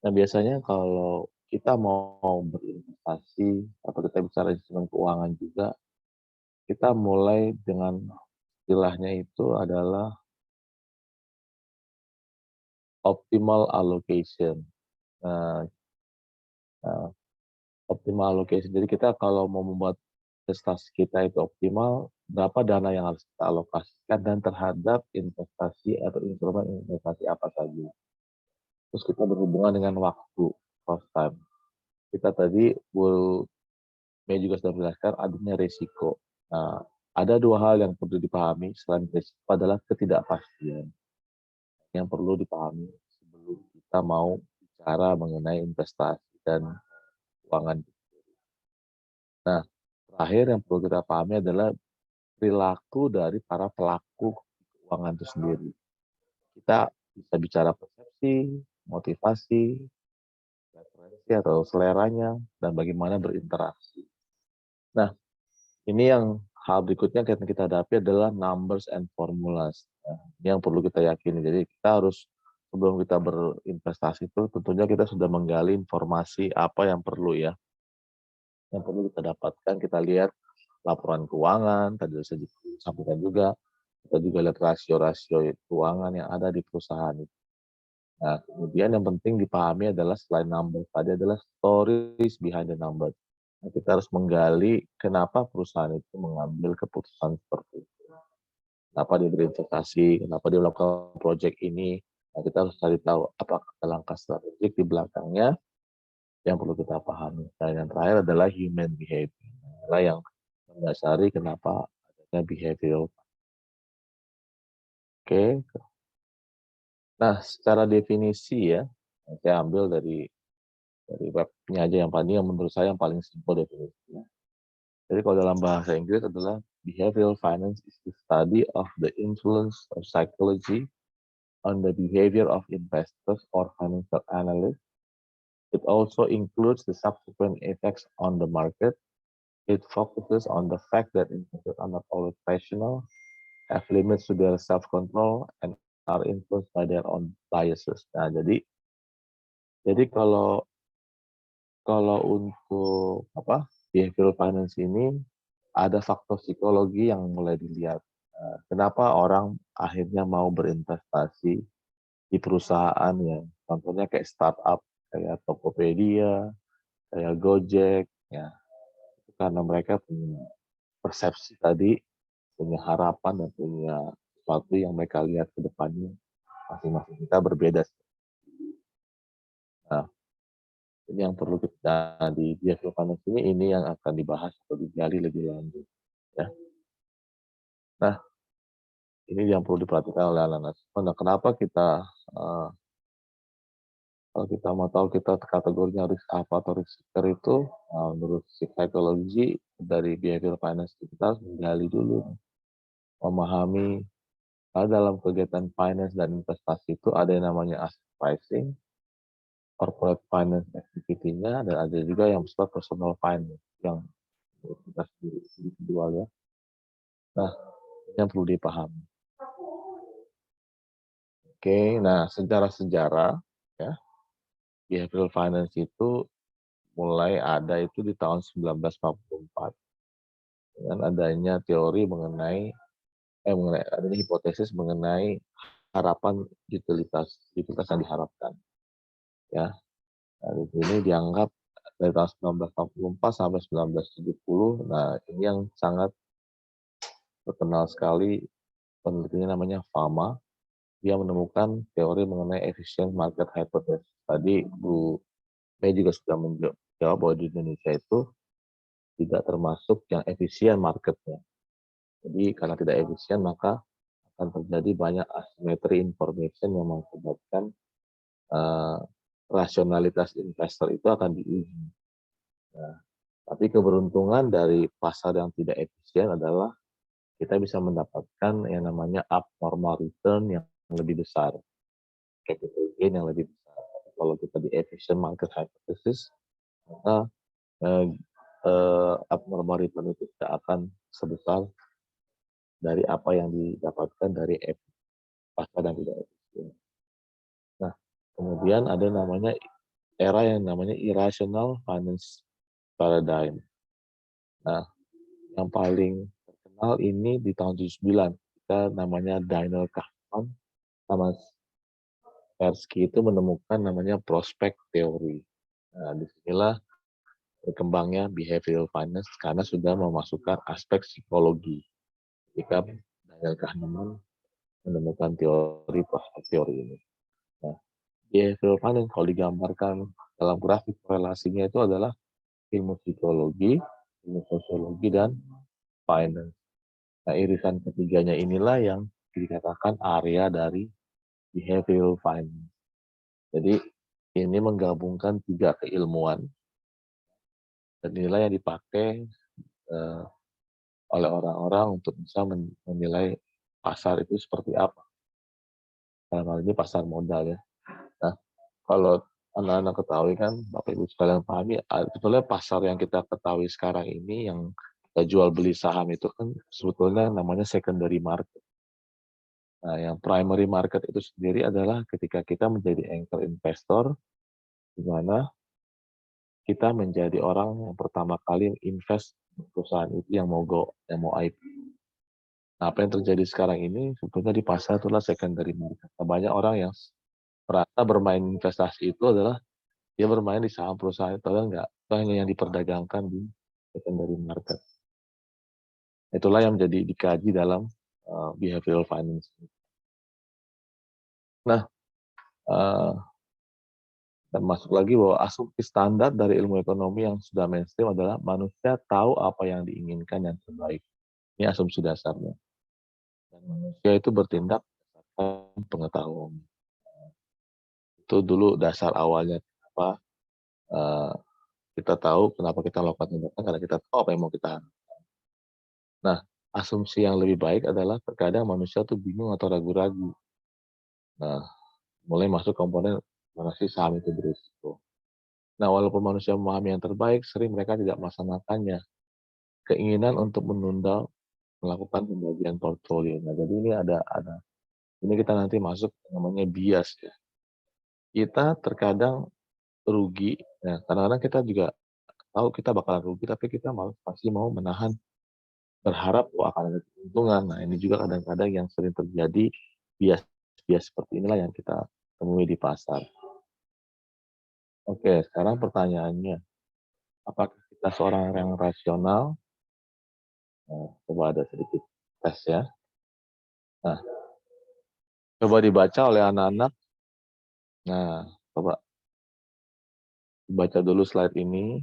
Nah, biasanya kalau kita mau berinvestasi atau kita bicara instrumen keuangan juga, kita mulai dengan istilahnya itu adalah optimal allocation. Nah, nah, optimal allocation. Jadi kita kalau mau membuat investasi kita itu optimal, berapa dana yang harus kita alokasikan dan terhadap investasi atau instrumen investasi apa saja. Terus kita berhubungan dengan waktu, cost time. Kita tadi, Bu Mei juga sudah menjelaskan adanya risiko. Nah, ada dua hal yang perlu dipahami selain risiko adalah ketidakpastian yang perlu dipahami sebelum kita mau bicara mengenai investasi dan keuangan. Nah, terakhir yang perlu kita pahami adalah perilaku dari para pelaku keuangan itu sendiri. Kita bisa bicara persepsi, motivasi, preferensi atau seleranya, dan bagaimana berinteraksi. Nah, ini yang hal berikutnya yang kita hadapi adalah numbers and formulas. Nah, ini yang perlu kita yakini. Jadi kita harus sebelum kita berinvestasi itu tentunya kita sudah menggali informasi apa yang perlu ya. Yang perlu kita dapatkan, kita lihat laporan keuangan, tadi saya sampaikan juga, kita juga lihat rasio-rasio keuangan yang ada di perusahaan itu. Nah, kemudian yang penting dipahami adalah selain number tadi adalah stories behind the number. Nah, kita harus menggali kenapa perusahaan itu mengambil keputusan seperti itu. Kenapa dia berinvestasi, kenapa dia melakukan proyek ini. Nah, kita harus cari tahu apakah ada langkah strategik di belakangnya yang perlu kita pahami. Dan yang terakhir adalah human behavior. Inilah yang mendasari kenapa adanya behavioral. Oke. Nah, secara definisi ya, saya ambil dari webnya aja yang menurut saya yang paling simpel definisinya. Jadi kalau dalam bahasa Inggris adalah behavioral finance is the study of the influence of psychology on the behavior of investors or financial analysts. It also includes the subsequent effects on the market, It focuses on the fact that investors are not always rational, have limits to their self-control, and are influenced by their own biases. Nah, jadi kalau kalau untuk behavioral finance ini ada faktor psikologi yang mulai dilihat. Kenapa orang akhirnya mau berinvestasi di perusahaan ya, contohnya kayak startup, kayak Tokopedia, kayak Gojek, ya, karena mereka punya persepsi tadi, punya harapan dan punya sesuatu yang mereka lihat ke depannya. Masing-masing kita berbeda. Nah, ini yang perlu kita di behavioral finance ini yang akan dibahas atau digali lebih lanjut. Ya. Nah, ini yang perlu diperhatikan oleh anak-anak. Nah, kenapa kita kalau kita mau tahu kita kategorinya risk apa atau risk seeker itu, menurut psikologi dari behavioral finance kita harus menggali dulu, memahami dalam kegiatan finance dan investasi itu ada yang namanya asset pricing, corporate finance activity-nya, dan ada juga yang bersifat personal finance yang kita sendiri individual ya. Nah, ini yang perlu dipahami. Oke, nah sejarah-sejarah ya, behavioral finance itu mulai ada itu di tahun 1944 dengan adanya teori mengenai adanya hipotesis mengenai harapan utilitas yang diharapkan. Ya, nah, di sini dianggap dari tahun 1944 sampai 1970. Nah, ini yang sangat terkenal sekali penelitinya namanya Fama. Dia menemukan teori mengenai efficient market hypothesis. Tadi Bu Mei juga sudah menjawab bahwa di Indonesia itu tidak termasuk yang efisien marketnya. Jadi karena tidak efisien maka akan terjadi banyak asymmetry information yang mengakibatkan rasionalitas investor itu akan diuji. Nah, tapi keberuntungan dari pasar yang tidak efisien adalah kita bisa mendapatkan yang namanya abnormal return yang lebih besar, capital gain yang lebih besar. Kalau kita di efficient market hypothesis, maka abnormal return itu tidak akan sebesar dari apa yang didapatkan dari pasar yang tidak efisien. Nah, kemudian ada namanya era yang namanya irrational finance paradigm. Nah, yang paling terkenal ini di tahun 79, kita namanya Daniel Kahneman sama Tversky itu menemukan namanya prospect theory. Nah, disinilah berkembangnya behavioral finance karena sudah memasukkan aspek psikologi. Ketika Daniel Kahneman menemukan teori prospect theory ini. Nah, behavioral finance kalau digambarkan dalam grafik korelasinya itu adalah ilmu psikologi, ilmu sosiologi, dan finance. Nah, irisan ketiganya inilah yang dikatakan area dari behavioral finance. Jadi, ini menggabungkan 3 keilmuan, dan inilah yang dipakai oleh orang-orang untuk bisa menilai pasar itu seperti apa. Dalam hal ini pasar modal ya. Nah, kalau anak-anak ketahui kan, Bapak Ibu sekalian pahami, sebetulnya pasar yang kita ketahui sekarang ini yang kita jual beli saham itu kan sebetulnya namanya secondary market. Nah, yang primary market itu sendiri adalah ketika kita menjadi anchor investor, di mana kita menjadi orang yang pertama kali invest di perusahaan itu yang mau IPO. Nah, apa yang terjadi sekarang ini sebetulnya di pasar itulah secondary market. Nah, banyak orang yang merasa bermain investasi itu adalah dia bermain di saham perusahaan itu, enggak, itu hanya yang diperdagangkan di secondary market. Itulah yang menjadi dikaji dalam behavioral finance. Nah, dan masuk lagi bahwa asumsi standar dari ilmu ekonomi yang sudah mainstream adalah manusia tahu apa yang diinginkan yang terbaik. Ini asumsi dasarnya. Dan manusia itu bertindak berdasarkan pengetahuan. Itu dulu dasar awalnya kenapa kita tahu kenapa kita melakukan tindakan, karena kita tahu apa yang mau kita. Nah, asumsi yang lebih baik adalah terkadang manusia tuh bingung atau ragu-ragu. Nah, mulai masuk komponen mana sih saham itu berisiko. Nah, walaupun manusia memahami yang terbaik, sering mereka tidak melaksanakannya. keinginan untuk menunda melakukan pembagian portfolio. Nah, jadi ini ada ini kita nanti masuk namanya bias ya. Kita terkadang rugi, ya kadang-kadang kita juga tahu kita bakalan rugi, tapi kita pasti mau menahan berharap akan ada keuntungan. Nah, ini juga kadang-kadang yang sering terjadi bias seperti inilah yang kita temui di pasar. Oke, sekarang pertanyaannya, apakah kita seorang yang rasional? Nah, coba ada sedikit tes ya. Nah, coba dibaca oleh anak-anak. Nah, coba baca dulu slide ini.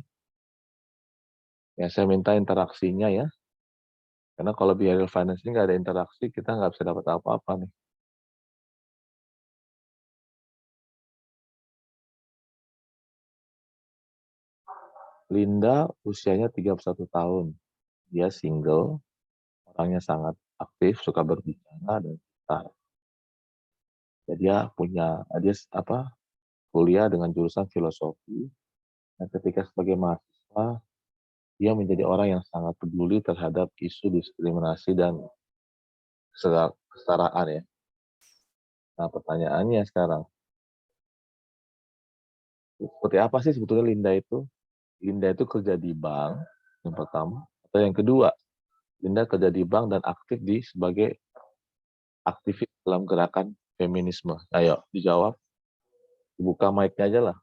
Ya, saya minta interaksinya ya. Karena kalau behavioral finance ini nggak ada interaksi, kita nggak bisa dapat apa-apa nih. Linda usianya 31 tahun. Dia single, orangnya sangat aktif, suka berbicara dan pintar. Dia kuliah dengan jurusan filosofi. Dan ketika sebagai mahasiswa, dia menjadi orang yang sangat peduli terhadap isu diskriminasi dan kesetaraan ya. Nah, pertanyaannya sekarang, seperti apa sih sebetulnya Linda itu? Linda itu kerja di bank, yang pertama. Atau yang kedua, Linda kerja di bank dan aktif sebagai aktivis dalam gerakan feminisme. Ayo, dijawab. Buka mic-nya aja lah.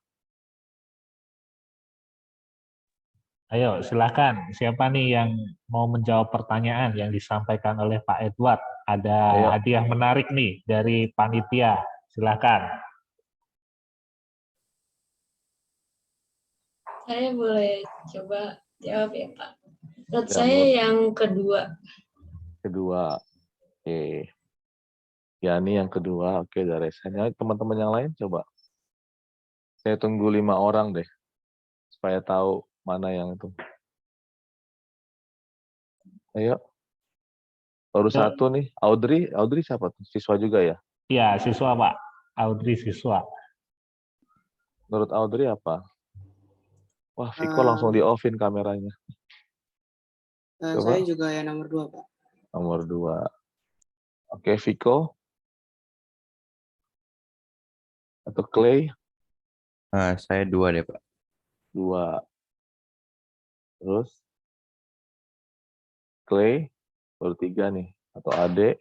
Ayo, silakan. Siapa nih yang mau menjawab pertanyaan yang disampaikan oleh Pak Edward? Ada Ayo. hadiah menarik nih dari panitia. Silakan. Saya boleh coba jawab ya, Pak. Menurut Ya, saya yang kedua. Kedua. Oke. Ya, ini yang kedua. Oke, dari saya. Teman-teman yang lain coba. Saya tunggu 5 orang deh. Supaya tahu mana yang itu. Ayo. Baru satu nih. Audrey siapa tuh? Siswa juga ya? Iya, siswa Pak. Audrey siswa. Menurut Audrey apa? Wah, Viko langsung di-off-in kameranya. Coba. Saya juga yang nomor 2, Pak. Nomor 2. Oke, Viko. Atau Clay? Saya 2 deh, Pak. 2. Terus? Clay? Baru 3 nih. Atau Ade?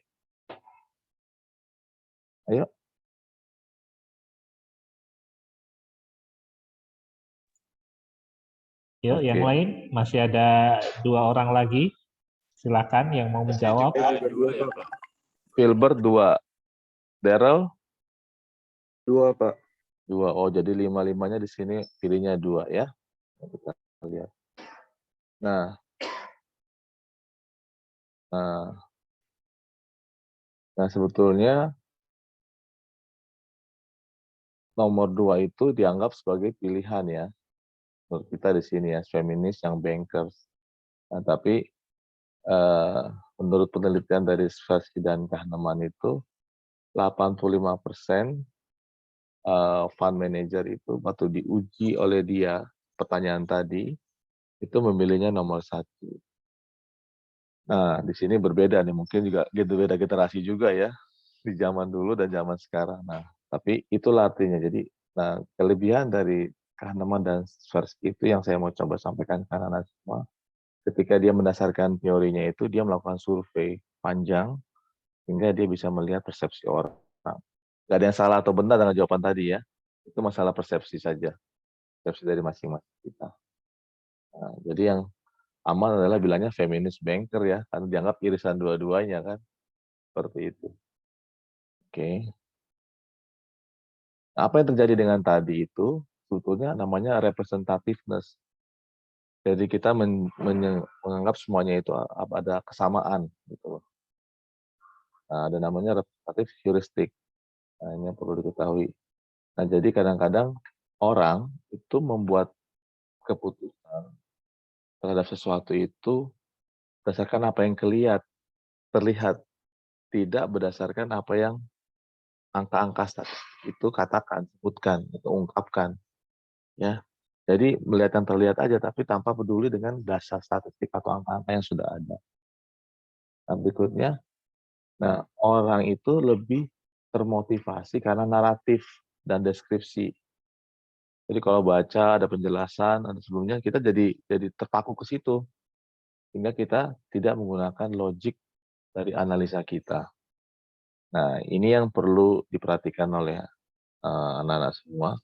Ayo. Yuk, Oke. yang lain masih ada 2 orang lagi. Silakan yang mau menjawab. Filbert 2. Daryl? 2, Pak. 2. Oh, jadi 5-5-nya di sini pilihnya 2 ya. Kita lihat. Nah, sebetulnya nomor 2 itu dianggap sebagai pilihan ya. Menurut kita di sini ya, feminis yang bankers. Nah, tapi menurut penelitian dari Sversi dan Kahneman itu 85% fund manager itu waktu diuji oleh dia pertanyaan tadi itu memilihnya nomor 1. Nah, di sini berbeda nih, mungkin juga beda generasi juga ya, di zaman dulu dan zaman sekarang. Nah, tapi itulah artinya. Jadi, kelebihan dari Kahneman dan Tversky itu yang saya mau coba sampaikan ke anak-anak semua. Ketika dia mendasarkan teorinya itu, dia melakukan survei panjang, sehingga dia bisa melihat persepsi orang. Nggak ada yang salah atau benar dengan jawaban tadi ya. Itu masalah persepsi saja. Persepsi dari masing-masing kita. Nah, jadi yang aman adalah bilangnya feminist banker ya, karena dianggap irisan dua-duanya kan. Seperti itu. Oke. Nah, apa yang terjadi dengan tadi itu, sebetulnya namanya representativeness. Jadi kita menganggap semuanya itu ada kesamaan. Gitu. Nah, ada namanya representatif heuristik. Nah, ini yang perlu diketahui. Nah, jadi kadang-kadang orang itu membuat keputusan terhadap sesuatu itu berdasarkan apa yang terlihat, tidak berdasarkan apa yang angka-angka itu katakan, sebutkan, atau ungkapkan. Ya. Jadi melihat yang terlihat aja, tapi tanpa peduli dengan dasar statistik atau angka-angka yang sudah ada. Nah, berikutnya, nah orang itu lebih termotivasi karena naratif dan deskripsi. Jadi kalau baca ada penjelasan, ada sebelumnya kita jadi terpaku ke situ, sehingga kita tidak menggunakan logik dari analisa kita. Nah, ini yang perlu diperhatikan oleh anak-anak semua,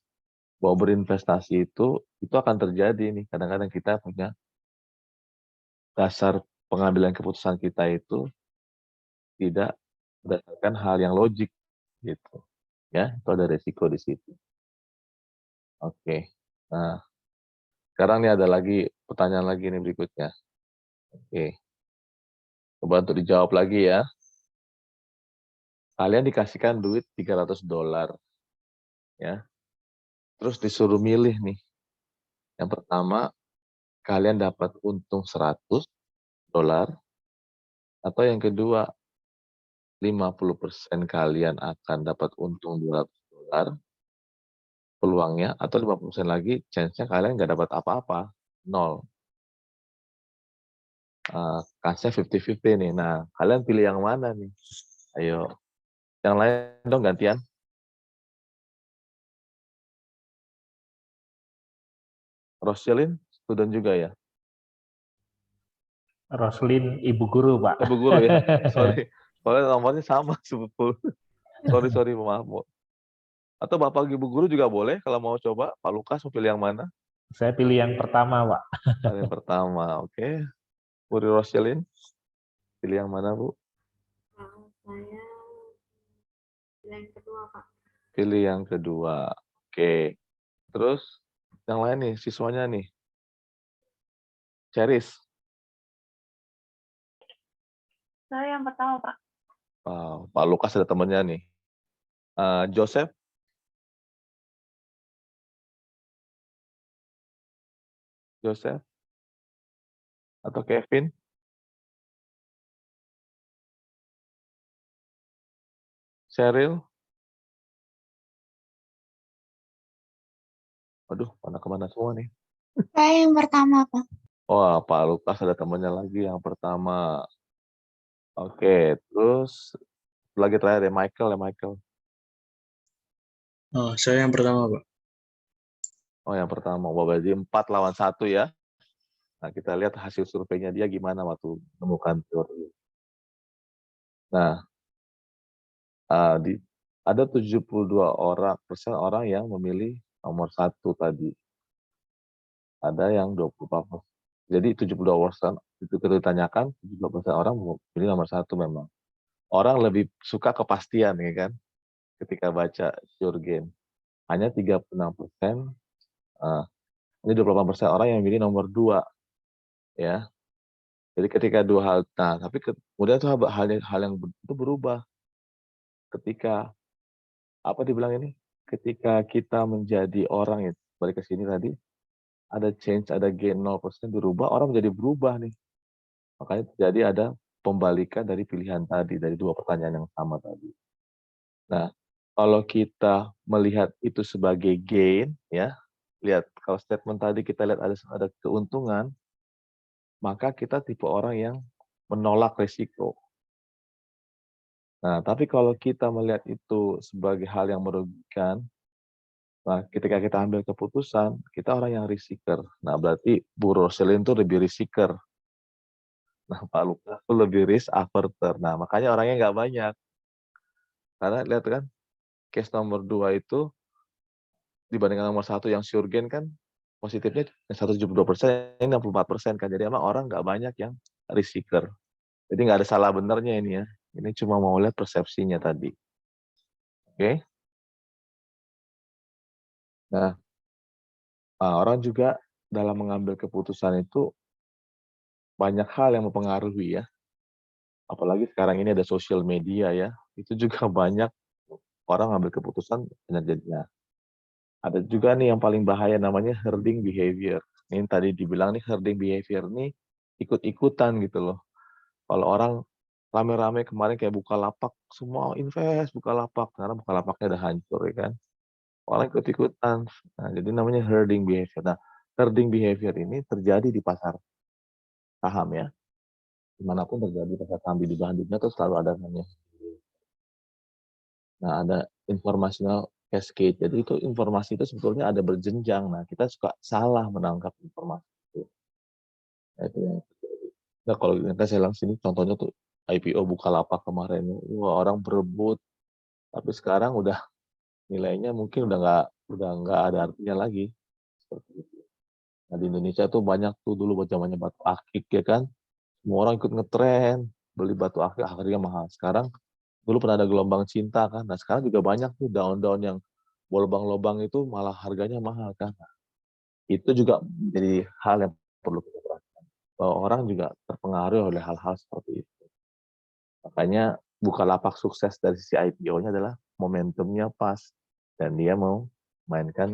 bahwa berinvestasi itu akan terjadi nih. Kadang-kadang kita punya dasar pengambilan keputusan kita itu tidak berdasarkan hal yang logik gitu. Ya, itu ada resiko di situ. Oke. Nah, sekarang nih ada lagi pertanyaan lagi nih berikutnya. Oke. Coba untuk dijawab lagi ya. Kalian dikasihkan duit $300 ya. Terus disuruh milih nih. Yang pertama, kalian dapat untung $100 atau yang kedua 50% kalian akan dapat untung $200 peluangnya, atau 50% lagi chance-nya kalian nggak dapat apa-apa, 0. Kansnya 50-50 nih. Nah, kalian pilih yang mana nih? Ayo, yang lain dong gantian. Roselyn, student juga ya? Roslin ibu guru, Pak. Ibu guru ya? Sorry, soalnya nomornya sama, sebetulnya. Sorry, maaf. Atau Bapak Ibu guru juga boleh, kalau mau coba. Pak Lukas mau pilih yang mana? Saya pilih yang pertama, Pak. Yang pertama, oke. Bu Roselyn, pilih yang mana, Bu? Saya yang kedua, Pak. Pilih yang kedua. Oke. Terus, yang lain nih, siswanya nih. Ceris. Saya yang pertama, Pak. Pak Lukas ada temennya nih. Joseph. Joseph. Atau Kevin. Cheryl. Aduh, mana kemana semua nih? Saya yang pertama, Pak. Wah, Pak Lukas ada temannya lagi yang pertama. Oke, terus lagi terakhir ya Michael. Oh, saya yang pertama, Pak. Oh, yang pertama. Wah, berarti 4 lawan 1 ya. Nah, kita lihat hasil surveinya dia gimana waktu menemukan teori. Nah, ada 72% orang yang memilih nomor 1 tadi. Ada yang 24%. Jadi 72% itu kita ditanyakan, 72% orang memilih nomor 1 memang. Orang lebih suka kepastian ya kan, ketika baca sure gain. Hanya 36%, ini 28% orang yang memilih nomor 2 ya. Jadi ketika dua hal, nah tapi kemudian itu hal yang itu berubah ketika apa dibilang ini? Ketika kita menjadi orang ya, balik ke sini tadi, ada change, ada gain 0% dirubah, orang menjadi berubah nih. Makanya terjadi ada pembalikan dari pilihan tadi, dari 2 pertanyaan yang sama tadi. Nah, kalau kita melihat itu sebagai gain, ya, lihat kalau statement tadi kita lihat ada keuntungan, maka kita tipe orang yang menolak risiko. Nah, tapi kalau kita melihat itu sebagai hal yang merugikan, nah, ketika kita ambil keputusan, kita orang yang risk-seeker. Nah, berarti Bu Roselyn itu lebih risk-seeker. Nah, Pak Lukas itu lebih risk-averter. Nah, makanya orangnya nggak banyak. Karena lihat kan, case nomor 2 itu dibandingkan nomor 1 yang sure gain kan, positifnya yang 172%, ini 64% kan. Jadi emang orang nggak banyak yang risk-seeker. Jadi nggak ada salah benernya ini ya. Ini cuma mau lihat persepsinya tadi. Oke. Nah, orang juga dalam mengambil keputusan itu banyak hal yang mempengaruhi ya. Apalagi sekarang ini ada sosial media ya. Itu juga banyak orang ngambil keputusan jadinya. Ada juga nih yang paling bahaya namanya herding behavior. Ini tadi dibilang nih herding behavior nih ikut-ikutan gitu loh. Kalau orang rame-rame kemarin kayak Bukalapak, semua invest Bukalapak, karena Bukalapaknya udah hancur ya kan. orang ikut-ikutan. Nah, jadi namanya herding behavior. Nah, herding behavior ini terjadi di pasar saham ya. Dimanapun terjadi pasar saham di belahan dunia itu selalu ada namanya. Nah, ada informational cascade. Jadi itu informasi itu sebetulnya ada berjenjang. Nah, kita suka salah menangkap informasi itu. Nah, itu yang terjadi. Nah, kalau kita saya langsung sini contohnya tuh IPO Bukalapak kemarin. Wah, orang berebut. Tapi sekarang udah nilainya mungkin udah nggak ada artinya lagi. Seperti itu. Nah, di Indonesia tuh banyak tuh dulu zamannya batu akik ya kan. Semua orang ikut ngetren, beli batu akik harganya mahal. Sekarang dulu pernah ada gelombang cinta kan. Nah, sekarang juga banyak tuh daun-daun yang lubang-lubang itu malah harganya mahal kan. Nah, itu juga menjadi hal yang perlu kita perhatikan. Bahwa orang juga terpengaruh oleh hal-hal seperti itu. Makanya Bukalapak sukses dari sisi IPO-nya adalah momentumnya pas. Dan dia mau mainkan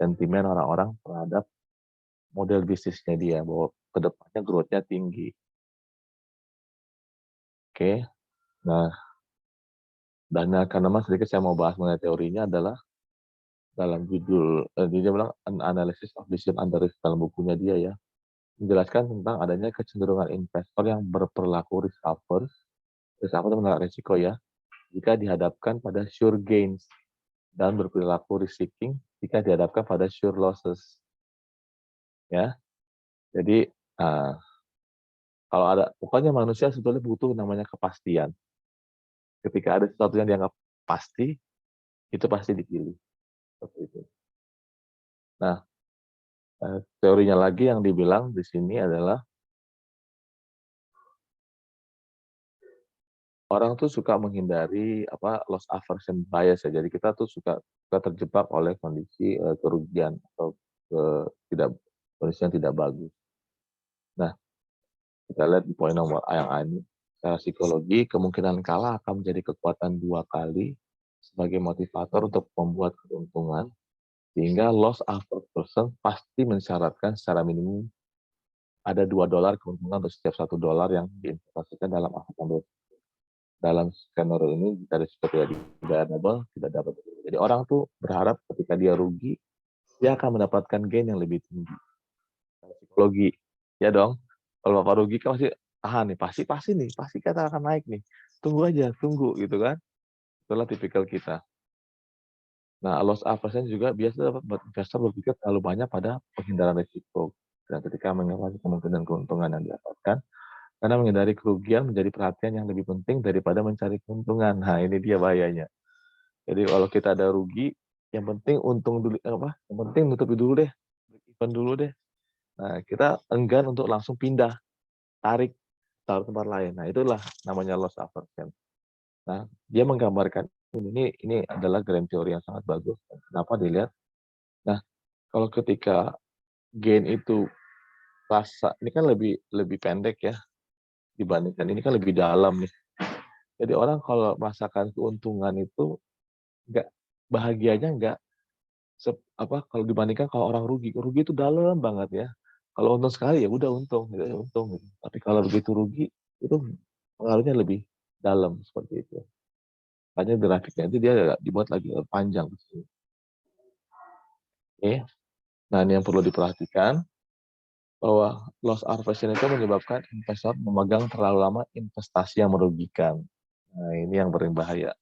sentimen orang-orang terhadap model bisnisnya dia. Bahwa kedepannya growth-nya tinggi. Oke. Nah, dan karena mas sedikit saya mau bahas mengenai teorinya adalah dalam judul dia bilang an analysis of decision under risk dalam bukunya dia ya menjelaskan tentang adanya kecenderungan investor yang berperilaku risk averse itu menolak risiko ya jika dihadapkan pada sure gains dan berperilaku risk seeking jika dihadapkan pada sure losses ya jadi kalau ada pokoknya manusia sebetulnya butuh namanya kepastian ketika ada sesuatu yang dianggap pasti itu pasti dipilih seperti itu. Nah, teorinya lagi yang dibilang di sini adalah orang tuh suka menghindari loss aversion bias ya. Jadi kita tuh suka terjebak oleh kondisi kerugian atau kondisi yang tidak bagus. Nah, kita lihat di poin nomor yang A ini. Secara psikologi, kemungkinan kalah akan menjadi kekuatan 2 kali sebagai motivator untuk membuat keuntungan, sehingga loss averse person pasti mensyaratkan secara minimum ada $2 keuntungan untuk setiap $1 yang diinvestasikan dalam aset yang berisiko. Dalam skenario ini jika risiko tidak double, tidak dapat. Jadi orang tuh berharap ketika dia rugi, dia akan mendapatkan gain yang lebih tinggi. Psikologi, ya dong. Kalau Bapak rugi kan pasti tahan nih, pasti kita akan naik nih. Tunggu aja, tunggu gitu kan. Itulah tipikal kita. Nah, loss aversion juga biasa buat investor berpikir terlalu banyak pada penghindaran risiko. Dan ketika mengevaluasi kemungkinan keuntungan yang didapatkan, karena menghindari kerugian menjadi perhatian yang lebih penting daripada mencari keuntungan. Nah, ini dia bahayanya. Jadi kalau kita ada rugi, yang penting untung dulu yang penting nutupi dulu deh, event dulu deh. Nah, kita enggan untuk langsung pindah, taruh tempat lain. Nah, itulah namanya loss aversion. Nah, dia menggambarkan ini adalah grand teori yang sangat bagus. Kenapa dilihat? Nah, kalau ketika gain itu ini kan lebih pendek ya dibandingkan ini kan lebih dalam nih. Jadi orang kalau merasakan keuntungan itu nggak bahagianya nggak kalau dibandingkan kalau orang rugi itu dalam banget ya. Kalau untung sekali ya udah untung gitu. Tapi kalau begitu rugi itu pengaruhnya lebih dalam seperti itu. Makanya grafiknya itu dia dibuat lagi panjang. Oke. Nah, ini yang perlu diperhatikan bahwa loss aversion itu menyebabkan investor memegang terlalu lama investasi yang merugikan. Nah, ini yang paling bahaya.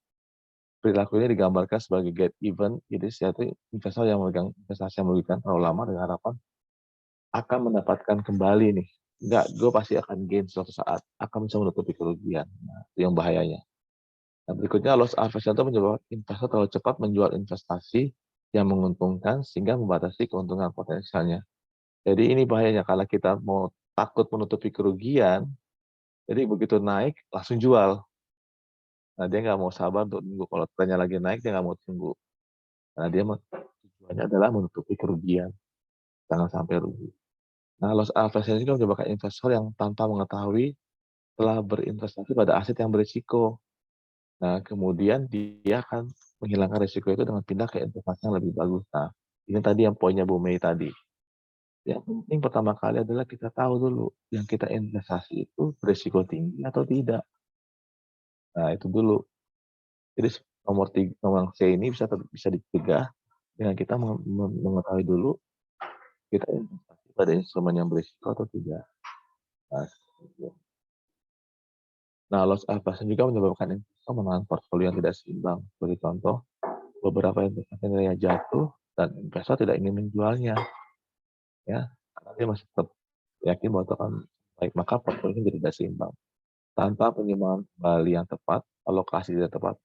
Perilaku ini digambarkan sebagai get even, jadi yaitu investor yang memegang investasi yang merugikan terlalu lama dengan harapan akan mendapatkan kembali nih. Enggak, gue pasti akan gain suatu saat, akan bisa menutupi kerugian. Nah, itu yang bahayanya. Nah, berikutnya loss aversion itu menyebabkan investor terlalu cepat menjual investasi yang menguntungkan sehingga membatasi keuntungan potensialnya. Jadi ini bahayanya kalau kita mau takut menutupi kerugian, jadi begitu naik langsung jual. Nah, dia nggak mau sabar untuk nunggu. Kalau trennya lagi naik, dia nggak mau tunggu. Karena dia tujuannya adalah menutupi kerugian. Jangan sampai rugi. Nah, loss aversion juga menyebabkan investor yang tanpa mengetahui telah berinvestasi pada aset yang berisiko. Nah, kemudian dia akan menghilangkan risiko itu dengan pindah ke investasi yang lebih bagus. Nah, ini tadi yang poinnya Bu Mei tadi. Yang penting pertama kali adalah kita tahu dulu yang kita investasi itu berisiko tinggi atau tidak. Nah, itu dulu. Jadi nomor C ini bisa dicegah dengan kita mengetahui dulu kita investasi pada instrumen yang berisiko atau tidak. Nah, seperti itu. Nah, loss aversion juga menyebabkan investor menahan portfolio yang tidak seimbang. Sebagai contoh, beberapa investasi nilainya jatuh dan investor tidak ingin menjualnya, ya, karena dia masih tetap yakin bahwa itu akan baik, maka portfolio jadi tidak seimbang. Tanpa penyimpanan kembali yang tepat, alokasi tidak tepat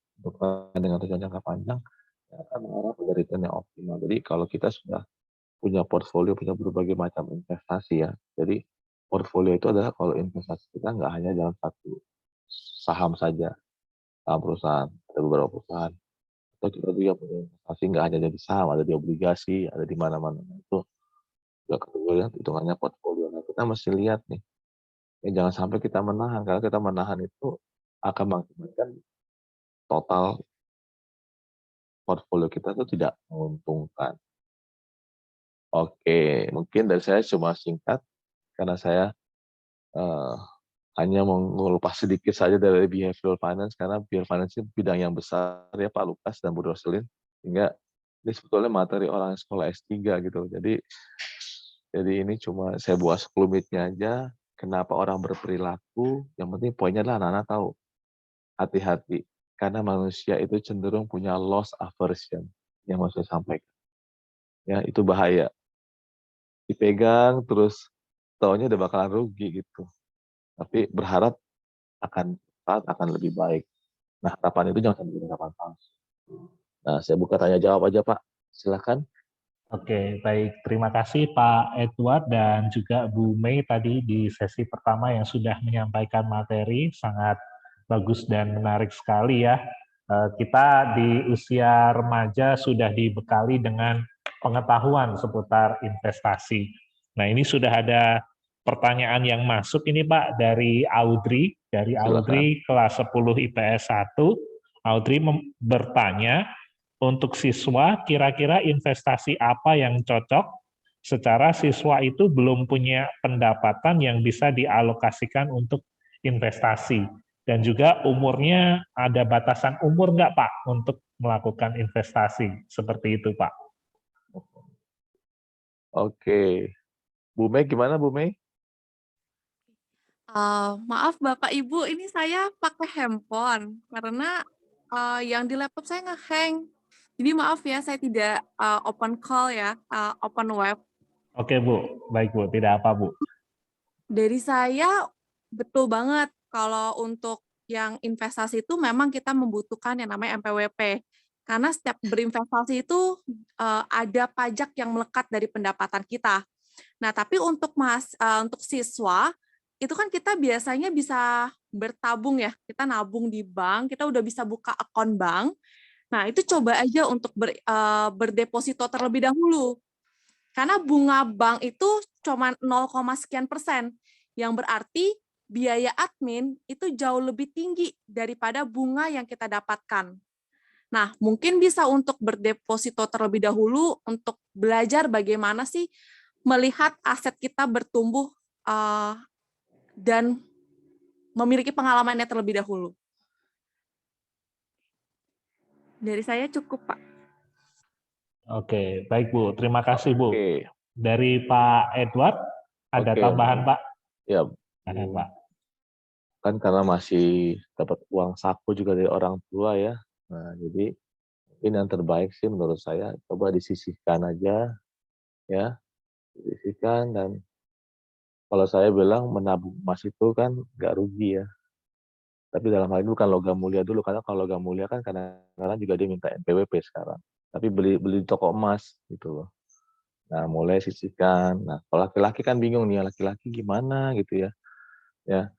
dengan tujuan jangka panjang, yang akan mengarah pada return yang optimal. Jadi kalau kita sudah punya portfolio, punya berbagai macam investasi ya. Jadi portfolio itu adalah kalau investasi kita nggak hanya dalam satu saham saja, saham perusahaan, ada beberapa perusahaan. Atau kita juga punya investasi nggak hanya di saham, ada di obligasi, ada di mana-mana. Itu juga kategorinya hitungannya portfolio. Nah, kita mesti lihat nih, ya jangan sampai kita menahan, karena kita menahan itu akan mengakibatkan total portfolio kita itu tidak menguntungkan. Oke, mungkin dari saya cuma singkat, karena saya hanya mau ngupas sedikit saja dari behavioral finance, karena behavioral finance ini bidang yang besar ya Pak Lukas dan Bu Roselin, sehingga ini sebetulnya materi orang sekolah S3 gitu. Jadi ini cuma saya buat sekulumitnya aja, kenapa orang berperilaku, yang penting poinnya adalah anak-anak tahu, hati-hati, karena manusia itu cenderung punya loss aversion, yang mau saya sampaikan. Ya, itu bahaya. Dipegang terus taunya udah bakalan rugi gitu. Tapi berharap akan lebih baik. Nah, harapan itu jangan sampai jadi harapan palsu. Nah, saya buka tanya jawab aja, Pak. Silakan. Oke, baik. Terima kasih Pak Edward dan juga Bu Mei tadi di sesi pertama yang sudah menyampaikan materi, sangat bagus dan menarik sekali ya. Kita di usia remaja sudah dibekali dengan pengetahuan seputar investasi. Nah, ini sudah ada pertanyaan yang masuk ini Pak dari Audrey, Silakan. kelas 10 IPS 1. Audrey bertanya, untuk siswa, kira-kira investasi apa yang cocok secara siswa itu belum punya pendapatan yang bisa dialokasikan untuk investasi. Dan juga umurnya, ada batasan umur nggak Pak untuk melakukan investasi? Seperti itu Pak. Oke. Bu Mei gimana Bu Mei? Maaf Bapak Ibu, ini saya pakai handphone karena yang di laptop saya nge-hang. Jadi maaf ya, saya tidak open call ya, open web. Oke Bu, baik Bu, tidak apa Bu. Dari saya betul banget kalau untuk yang investasi itu memang kita membutuhkan yang namanya MPWP. Karena setiap berinvestasi itu ada pajak yang melekat dari pendapatan kita. Nah, tapi untuk untuk siswa itu kan kita biasanya bisa bertabung ya. Kita nabung di bank, kita udah bisa buka akun bank. Nah, itu coba aja untuk berdeposito terlebih dahulu. Karena bunga bank itu cuma 0, sekian persen, yang berarti biaya admin itu jauh lebih tinggi daripada bunga yang kita dapatkan. Nah, mungkin bisa untuk berdeposito terlebih dahulu untuk belajar bagaimana sih melihat aset kita bertumbuh dan memiliki pengalamannya terlebih dahulu. Dari saya cukup, Pak. Oke, baik Bu. Terima kasih Bu. Oke. Dari Pak Edward, ada tambahan Pak? Ya, Ada Pak. kan karena masih dapat uang saku juga dari orang tua ya. Nah, jadi ini yang terbaik sih menurut saya, coba disisihkan aja ya, disisihkan. Dan kalau saya bilang menabung emas itu kan nggak rugi ya. Tapi dalam hal ini bukan logam mulia dulu, karena kalau logam mulia kan kadang-kadang juga dia minta NPWP sekarang. Tapi beli di toko emas gitu loh. Nah, mulai sisihkan. Nah, kalau laki-laki kan bingung nih, laki-laki gimana gitu ya. Ya,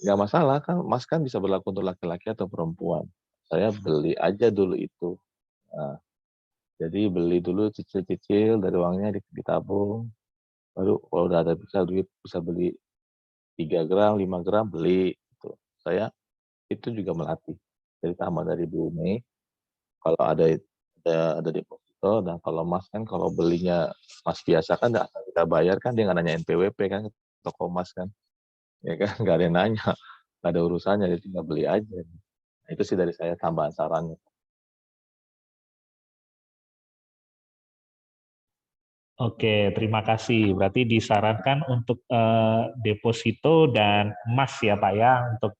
nggak masalah kan, emas kan bisa berlaku untuk laki-laki atau perempuan. Saya beli aja dulu itu. Nah, jadi beli dulu cicil-cicil dari uangnya ditabung. Baru kalau udah ada bisa duit, bisa beli 3 gram, 5 gram, beli. Gitu. Saya itu juga melatih. Jadi sama dari Bu Mei, kalau ada deposito, dan kalau emas kan kalau belinya emas biasa kan kita bayar kan, dia nggak nanya NPWP kan, ke toko emas kan. Ya kan, nggak ada yang nanya, nggak ada urusannya, jadi tinggal beli aja. Nah, itu sih dari saya tambahan sarannya. Oke, terima kasih. Berarti disarankan untuk deposito dan emas ya Pak ya, untuk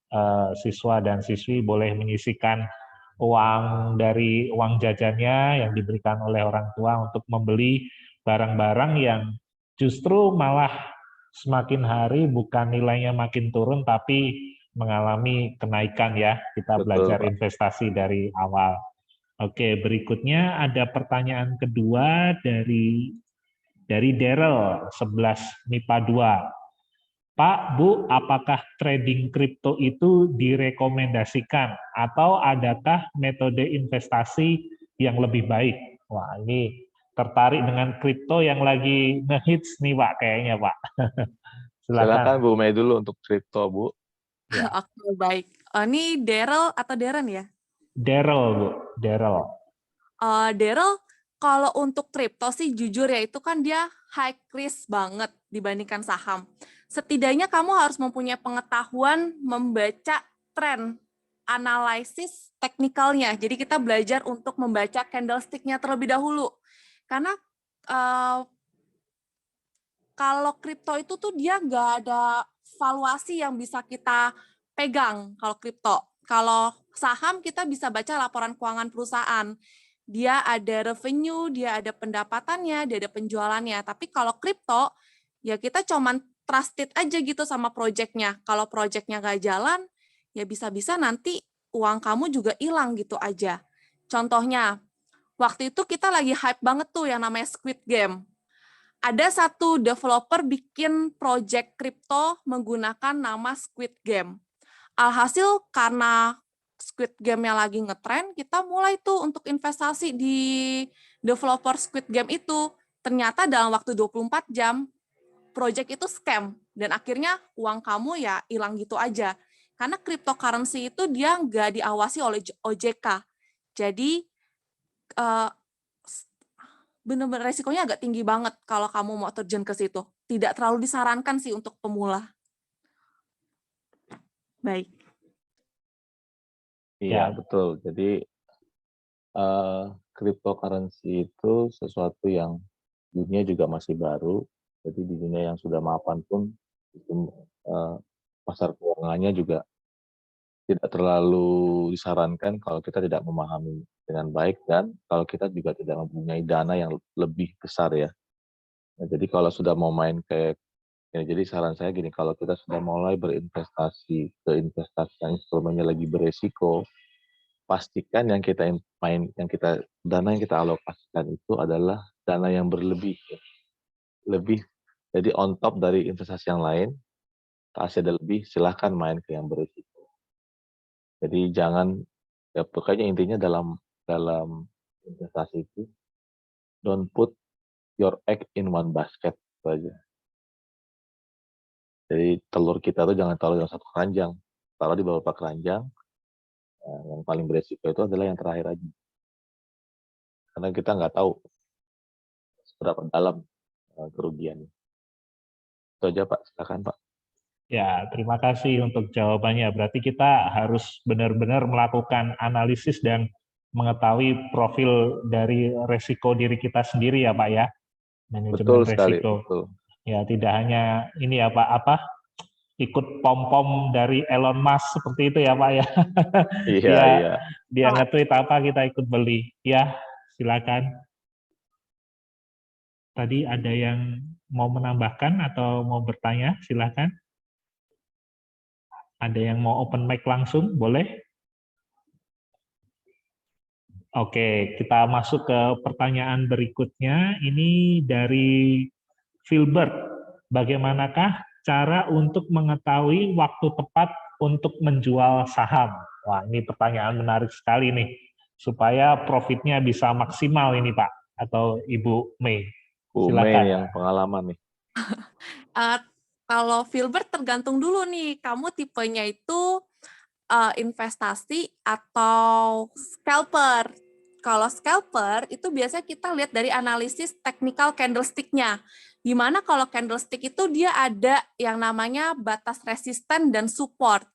siswa dan siswi boleh menyisihkan uang dari uang jajannya yang diberikan oleh orang tua untuk membeli barang-barang yang justru malah semakin hari bukan nilainya makin turun, tapi mengalami kenaikan ya. Kita Betul, belajar Pak. investasi dari awal. Oke, berikutnya ada pertanyaan kedua dari Daryl 11 MIPA 2. Pak, Bu, apakah trading kripto itu direkomendasikan atau adakah metode investasi yang lebih baik? Wah, ini tertarik dengan kripto yang lagi ngehits nih, Pak, kayaknya, Pak. Silakan Silakan. Bu Mei dulu untuk kripto, Bu. Ya. Oke, baik. Ini Daryl atau Darren ya? Daryl, Bu. Daryl. Daryl, kalau untuk kripto sih jujur ya itu kan dia high risk banget dibandingkan saham. Setidaknya kamu harus mempunyai pengetahuan membaca tren, analisis teknikalnya. Jadi kita belajar untuk membaca candlestick-nya terlebih dahulu. Karena kalau kripto itu tuh dia nggak ada valuasi yang bisa kita pegang kalau kripto. Kalau saham kita bisa baca laporan keuangan perusahaan. Dia ada revenue, dia ada pendapatannya, dia ada penjualannya. Tapi kalau kripto, ya kita cuman trusted aja gitu sama project-nya. Kalau project-nya nggak jalan, ya bisa-bisa nanti uang kamu juga hilang gitu aja. Contohnya, waktu itu kita lagi hype banget tuh yang namanya Squid Game. Ada satu developer bikin project kripto menggunakan nama Squid Game. Alhasil karena Squid Game-nya lagi ngetren, kita mulai tuh untuk investasi di developer Squid Game itu. Ternyata dalam waktu 24 jam, project itu scam. Dan akhirnya uang kamu ya hilang gitu aja. Karena cryptocurrency itu dia nggak diawasi oleh OJK. Jadi, benar-benar resikonya agak tinggi banget kalau kamu mau terjun ke situ. Tidak terlalu disarankan sih untuk pemula. Baik. Iya, betul. Jadi cryptocurrency itu sesuatu yang dunia juga masih baru. Jadi di dunia yang sudah mapan pun itu, pasar keuangannya juga tidak terlalu disarankan kalau kita tidak memahami dengan baik dan kalau kita juga tidak mempunyai dana yang lebih besar ya. Nah, jadi kalau sudah mau main kayak ya, jadi saran saya gini, kalau kita sudah mulai berinvestasi ke investasi yang instrumennya lagi beresiko, pastikan yang kita dana yang kita alokasikan itu adalah dana yang berlebih, ya. Lebih, jadi on top dari investasi yang lain, kasih ada lebih, silahkan main ke yang beresiko. Jadi jangan, ya pokoknya intinya dalam investasi itu, don't put your egg in one basket, itu aja. Jadi telur kita tuh jangan taruh dalam satu keranjang, taruh di beberapa keranjang. Yang paling beresiko itu adalah yang terakhir aja. Karena kita nggak tahu seberapa dalam kerugiannya. Itu aja Pak, silakan Pak. Ya, terima kasih untuk jawabannya. Berarti kita harus benar-benar melakukan analisis dan mengetahui profil dari resiko diri kita sendiri ya Pak ya. Manajemen Betul sekali, resiko. betul. Ya, tidak hanya ini ya Pak, ikut pom-pom dari Elon Musk seperti itu ya Pak ya. Iya, iya. Dia nge-tweet apa kita ikut beli. Ya, silakan. Tadi ada yang mau menambahkan atau mau bertanya, silakan. Ada yang mau open mic langsung, boleh? Oke, kita masuk ke pertanyaan berikutnya. Ini dari Filbert. Bagaimanakah cara untuk mengetahui waktu tepat untuk menjual saham? Wah, ini pertanyaan menarik sekali nih. Supaya profitnya bisa maksimal ini Pak, atau Ibu Mei. Bu Mei Silakan. yang pengalaman nih. Kalau Filbert tergantung dulu nih, kamu tipenya itu investasi atau scalper. Kalau scalper itu biasanya kita lihat dari analisis technical candlestick-nya. Dimana kalau candlestick itu dia ada yang namanya batas resisten dan support.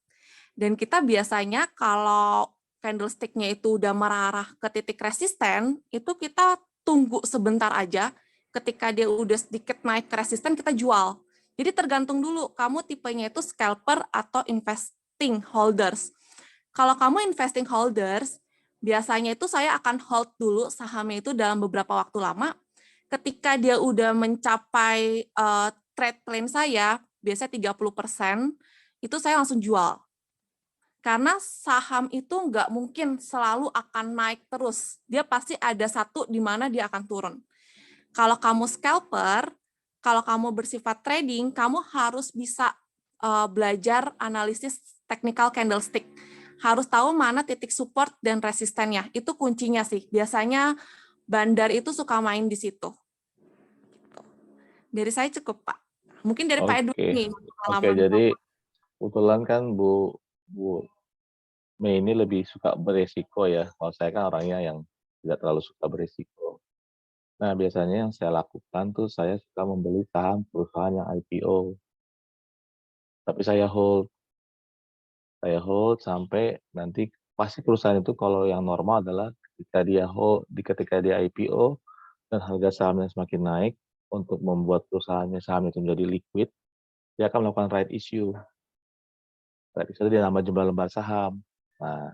Dan kita biasanya kalau candlestick-nya itu udah merarah ke titik resisten, itu kita tunggu sebentar aja. ketika dia udah sedikit naik ke resisten, kita jual. Jadi tergantung dulu, kamu tipenya itu scalper atau investing holders. Kalau kamu investing holders, biasanya itu saya akan hold dulu sahamnya itu dalam beberapa waktu lama. Ketika dia udah mencapai trade plan saya, biasanya 30%, itu saya langsung jual. Karena saham itu nggak mungkin selalu akan naik terus. Dia pasti ada satu di mana dia akan turun. Kalau kamu scalper, kalau kamu bersifat trading, kamu harus bisa belajar analisis technical candlestick. Harus tahu mana titik support dan resistennya. Itu kuncinya sih. Biasanya bandar itu suka main di situ. Dari saya cukup, Pak. Mungkin dari Pak Edu nih. Oke, jadi kebetulan kan Bu Mei ini lebih suka beresiko ya. Kalau saya kan orangnya yang tidak terlalu suka beresiko. Nah, biasanya yang saya lakukan tuh saya suka membeli saham perusahaan yang IPO. Tapi saya hold sampai nanti pasti perusahaan itu kalau yang normal adalah ketika dia IPO dan harga sahamnya semakin naik untuk membuat perusahaannya saham itu menjadi liquid, dia akan melakukan right issue. Right issue dia nambah jumlah lembar saham. Nah,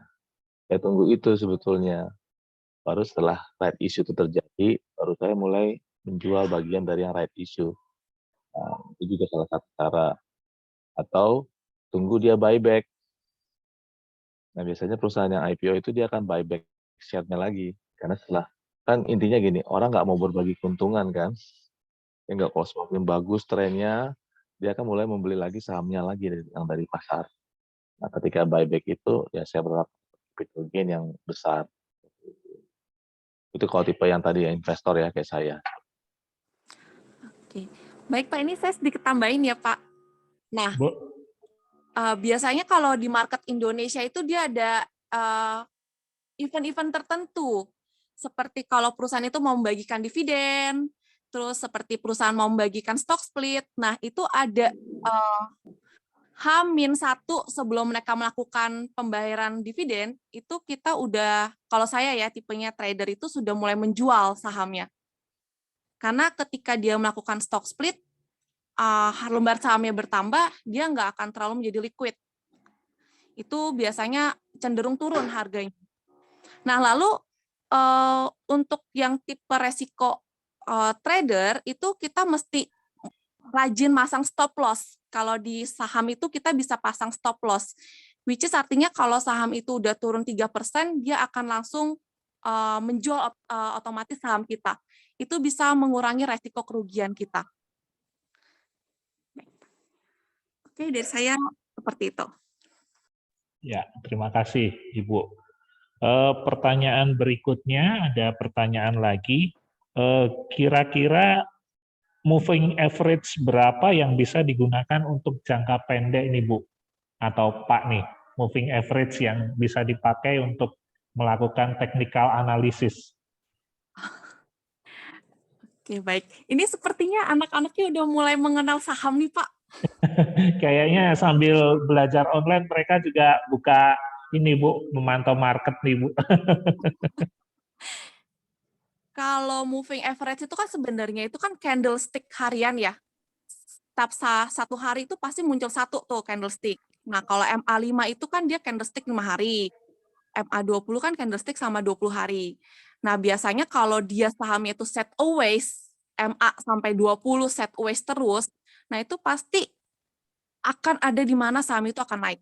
saya tunggu itu sebetulnya. Baru setelah right issue itu terjadi, baru saya mulai menjual bagian dari yang right issue. Nah, itu juga salah satu cara. Atau tunggu dia buyback. Nah, biasanya perusahaan yang IPO itu dia akan buyback share-nya lagi. Karena setelah, kan intinya gini, orang nggak mau berbagi keuntungan kan. Ya nggak, kalau semakin bagus trennya, dia akan mulai membeli lagi sahamnya lagi yang dari pasar. Nah, ketika buyback itu, ya saya berharap capital gain yang besar. Itu kalau tipe yang tadi ya, investor ya, kayak saya. Oke. Baik Pak, ini saya sedikit tambahin ya Pak. Nah, biasanya kalau di market Indonesia itu dia ada event-event tertentu. Seperti kalau perusahaan itu mau membagikan dividen, terus seperti perusahaan mau membagikan stock split. Nah, itu ada H-1 sebelum mereka melakukan pembayaran dividen, itu kita udah, kalau saya ya tipenya trader itu sudah mulai menjual sahamnya. Karena ketika dia melakukan stock split, lembar sahamnya bertambah, dia nggak akan terlalu menjadi liquid. Itu biasanya cenderung turun harganya. Nah, lalu untuk yang tipe resiko trader, itu kita mesti rajin masang stop loss. Kalau di saham itu kita bisa pasang stop loss, which is artinya kalau saham itu udah turun 3%, dia akan langsung menjual otomatis saham kita. Itu bisa mengurangi resiko kerugian kita. Oke, dari saya seperti itu. Ya, terima kasih Ibu. Pertanyaan berikutnya, ada pertanyaan lagi. Kira-kira moving average berapa yang bisa digunakan untuk jangka pendek nih Bu? Atau Pak nih, moving average yang bisa dipakai untuk melakukan technical analysis. Oke, baik. Ini sepertinya anak-anaknya udah mulai mengenal saham nih, Pak. Kayaknya sambil belajar online mereka juga buka ini Bu, memantau market nih Bu. Kalau moving average itu kan sebenarnya itu kan candlestick harian ya. Setiap satu hari itu pasti muncul satu tuh candlestick. Nah, kalau MA5 itu kan dia candlestick 5 hari. MA20 kan candlestick sama 20 hari. Nah, biasanya kalau dia sahamnya itu set always, MA sampai 20 set always terus, nah itu pasti akan ada di mana saham itu akan naik.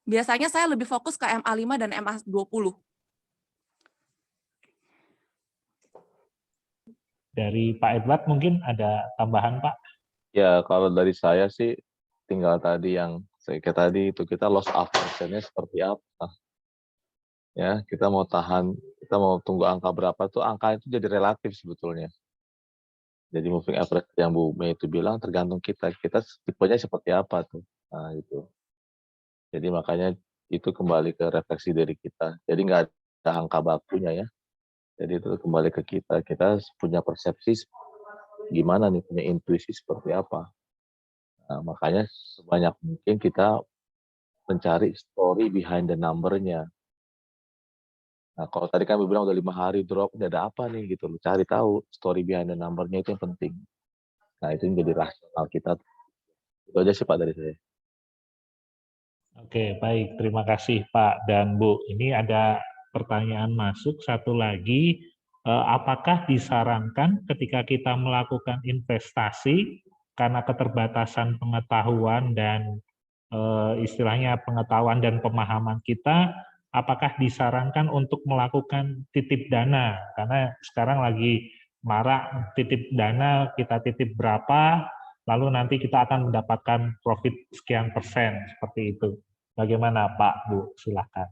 Biasanya saya lebih fokus ke MA5 dan MA20. Dari Pak Edward mungkin ada tambahan Pak? Ya, kalau dari saya sih tinggal tadi yang kayak tadi itu kita loss aversion-nya seperti apa. Ya, kita mau tahan, kita mau tunggu angka berapa tuh, angka itu jadi relatif sebetulnya. Jadi moving average yang Bu Mei itu bilang tergantung kita tipenya seperti apa tuh. Nah, itu. Jadi makanya itu kembali ke refleksi dari kita. Jadi nggak ada angka bakunya ya. Jadi itu kembali ke kita. Kita punya persepsi gimana nih, punya intuisi seperti apa. Nah, makanya sebanyak mungkin kita mencari story behind the number-nya. Nah, kalau tadi kan bilang udah 5 hari drop, ini ada apa nih gitu loh. Cari tahu story behind the number-nya itu yang penting. Nah, itu yang jadi rasional kita. Itu aja sih Pak dari saya. Oke, baik. Terima kasih Pak dan Bu. Ini ada pertanyaan masuk satu lagi. Apakah disarankan ketika kita melakukan investasi karena keterbatasan pengetahuan dan istilahnya pengetahuan dan pemahaman kita, apakah disarankan untuk melakukan titip dana? Karena sekarang lagi marak titip dana, kita titip berapa, lalu nanti kita akan mendapatkan profit sekian persen, seperti itu. Bagaimana Pak, Bu? Silakan.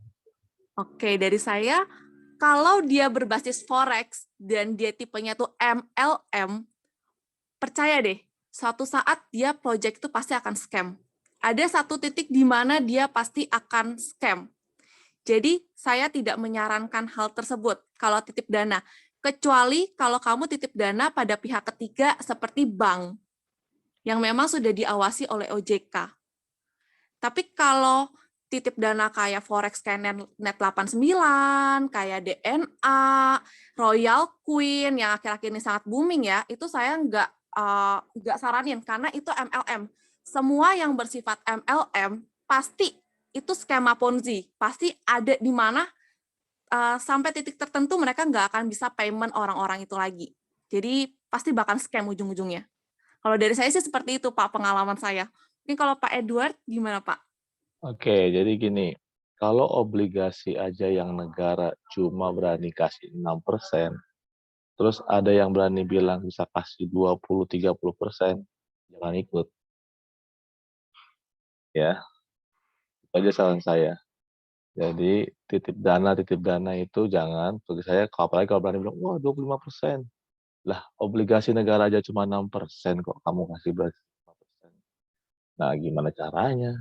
Oke, dari saya, kalau dia berbasis forex dan dia tipenya tuh MLM, percaya deh, suatu saat dia project itu pasti akan scam. Ada satu titik di mana dia pasti akan scam. Jadi, saya tidak menyarankan hal tersebut kalau titip dana. Kecuali kalau kamu titip dana pada pihak ketiga seperti bank, yang memang sudah diawasi oleh OJK. Tapi kalau titip dana kayak Forex kayak Net89, kayak DNA, Royal Queen, yang akhir-akhir ini sangat booming ya, itu saya nggak saranin, karena itu MLM. Semua yang bersifat MLM, pasti itu skema Ponzi. Pasti ada di mana sampai titik tertentu mereka nggak akan bisa payment orang-orang itu lagi. Jadi pasti bakal scam ujung-ujungnya. Kalau dari saya sih seperti itu, Pak, pengalaman saya. Mungkin kalau Pak Edward, gimana, Pak? Oke, jadi gini, kalau obligasi aja yang negara cuma berani kasih 6%, terus ada yang berani bilang bisa kasih 20-30%, jangan ikut. Ya, itu aja saran saya. Jadi titip dana itu jangan, bagi saya apalagi kalau berani bilang, wah 25%. Lah, obligasi negara aja cuma 6% kok kamu kasih 25%. Nah, gimana caranya?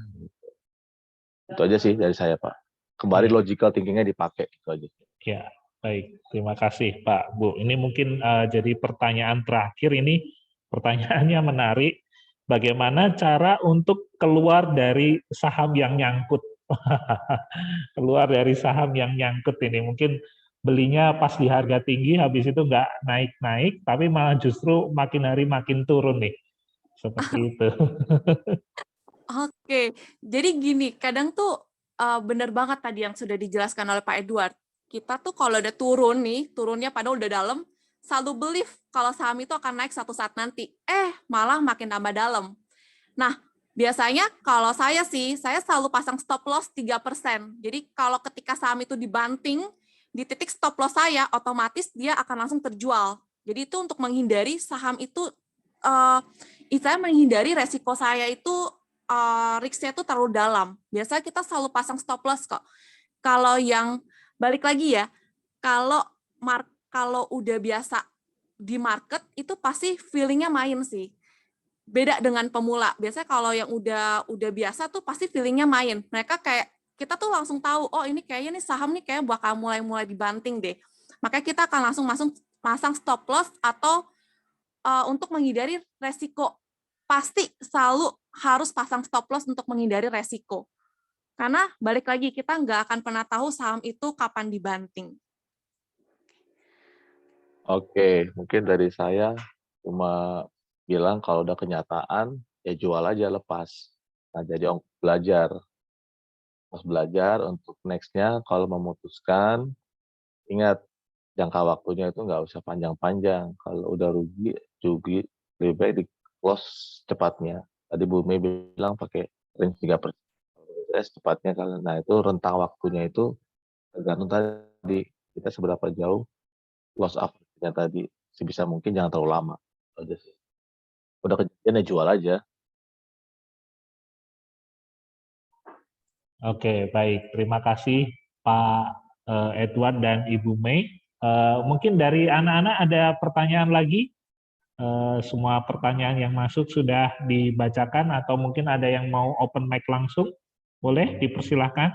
Itu aja sih dari saya, Pak. Kembali Ya. logical thinking-nya dipakai, itu aja. Ya, baik. Terima kasih Pak, Bu. Ini mungkin jadi pertanyaan terakhir ini. Pertanyaannya menarik. Bagaimana cara untuk keluar dari saham yang nyangkut? Keluar dari saham yang nyangkut ini. Mungkin belinya pas di harga tinggi, habis itu nggak naik-naik, tapi malah justru makin hari makin turun nih. Seperti itu. Oke, jadi gini, kadang tuh bener banget tadi yang sudah dijelaskan oleh Pak Edward. Kita tuh kalau udah turun nih, turunnya padahal udah dalam, selalu believe kalau saham itu akan naik satu saat nanti. Malah makin tambah dalam. Nah, biasanya kalau saya sih, saya selalu pasang stop loss 3%. Jadi kalau ketika saham itu dibanting, di titik stop loss saya, otomatis dia akan langsung terjual. Jadi itu untuk menghindari saham itu, istilahnya menghindari resiko saya itu, risk-nya itu terlalu dalam. Biasanya kita selalu pasang stop loss kok. Kalau yang, balik lagi ya, kalau udah biasa di market, itu pasti feeling-nya main sih. Beda dengan pemula. Biasanya kalau yang udah biasa tuh pasti feeling-nya main. Mereka kayak, kita tuh langsung tahu, oh ini kayaknya nih saham nih kayak bakal mulai dibanting deh. Makanya kita akan langsung masang stop loss atau untuk menghindari resiko. Pasti selalu harus pasang stop loss untuk menghindari resiko. Karena balik lagi, kita nggak akan pernah tahu saham itu kapan dibanting. Oke, mungkin dari saya cuma bilang kalau udah kenyataan, ya jual aja lepas. Nah, jadi belajar. Pas belajar untuk next-nya kalau memutuskan, ingat jangka waktunya itu nggak usah panjang-panjang. Kalau udah rugi lebih baik di close cepatnya. Tadi Bu Mei bilang pakai range 3%. Saya secepatnya karena itu rentang waktunya itu tergantung tadi kita seberapa jauh loss up-nya tadi. Sebisa mungkin jangan terlalu lama. Itu aja sih. Udah kejadian ya jual aja. Oke, baik. Terima kasih Pak Edward dan Ibu Mei. Mungkin dari anak-anak ada pertanyaan lagi? Semua pertanyaan yang masuk sudah dibacakan atau mungkin ada yang mau open mic langsung? Boleh dipersilahkan.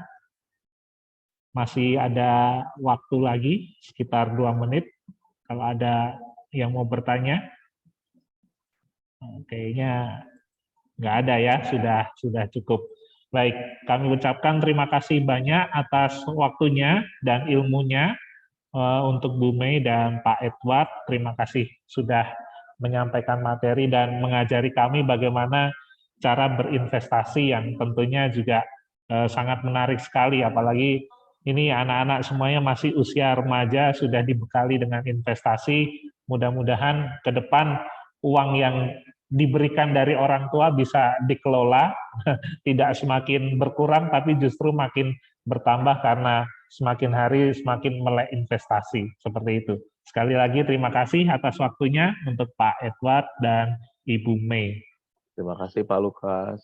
Masih ada waktu lagi, sekitar 2 menit. Kalau ada yang mau bertanya. Kayaknya nggak ada ya, sudah cukup. Baik, kami ucapkan terima kasih banyak atas waktunya dan ilmunya untuk Bu Mei dan Pak Edward. Terima kasih sudah menyampaikan materi dan mengajari kami bagaimana cara berinvestasi yang tentunya juga sangat menarik sekali, apalagi ini anak-anak semuanya masih usia remaja, sudah dibekali dengan investasi. Mudah-mudahan ke depan uang yang diberikan dari orang tua bisa dikelola, tidak semakin berkurang, tapi justru makin bertambah karena semakin hari semakin melek investasi. Seperti itu. Sekali lagi terima kasih atas waktunya untuk Pak Edward dan Ibu Mei. Terima kasih Pak Lukas.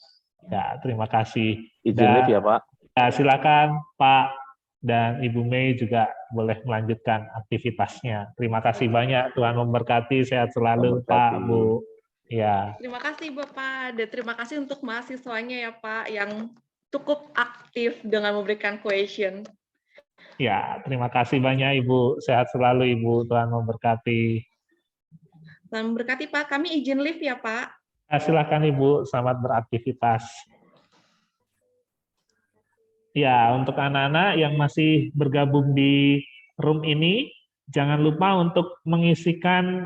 Ya, terima kasih. Izin live ya Pak. Ya, silakan Pak dan Ibu Mei juga boleh melanjutkan aktivitasnya. Terima kasih banyak, Tuhan memberkati, sehat selalu Pak, Bu. Ya. Terima kasih Bapak, dan terima kasih untuk mahasiswanya ya Pak, yang cukup aktif dengan memberikan question. Ya, terima kasih banyak Ibu, sehat selalu Ibu, Tuhan memberkati. Tuhan memberkati Pak, kami izin live ya Pak. Ya, silakan Ibu, selamat beraktivitas. Ya, untuk anak-anak yang masih bergabung di room ini, jangan lupa untuk mengisikan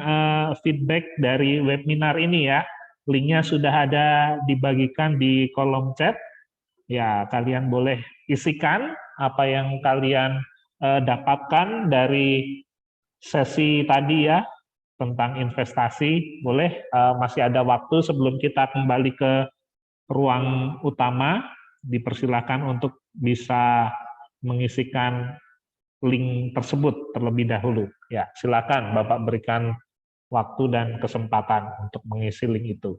feedback dari webinar ini ya. Linknya sudah ada dibagikan di kolom chat. Ya, kalian boleh isikan apa yang kalian dapatkan dari sesi tadi ya, tentang investasi. Boleh, masih ada waktu sebelum kita kembali ke ruang utama. Dipersilakan untuk bisa mengisikan link tersebut terlebih dahulu. Ya, silakan Bapak berikan waktu dan kesempatan untuk mengisi link itu.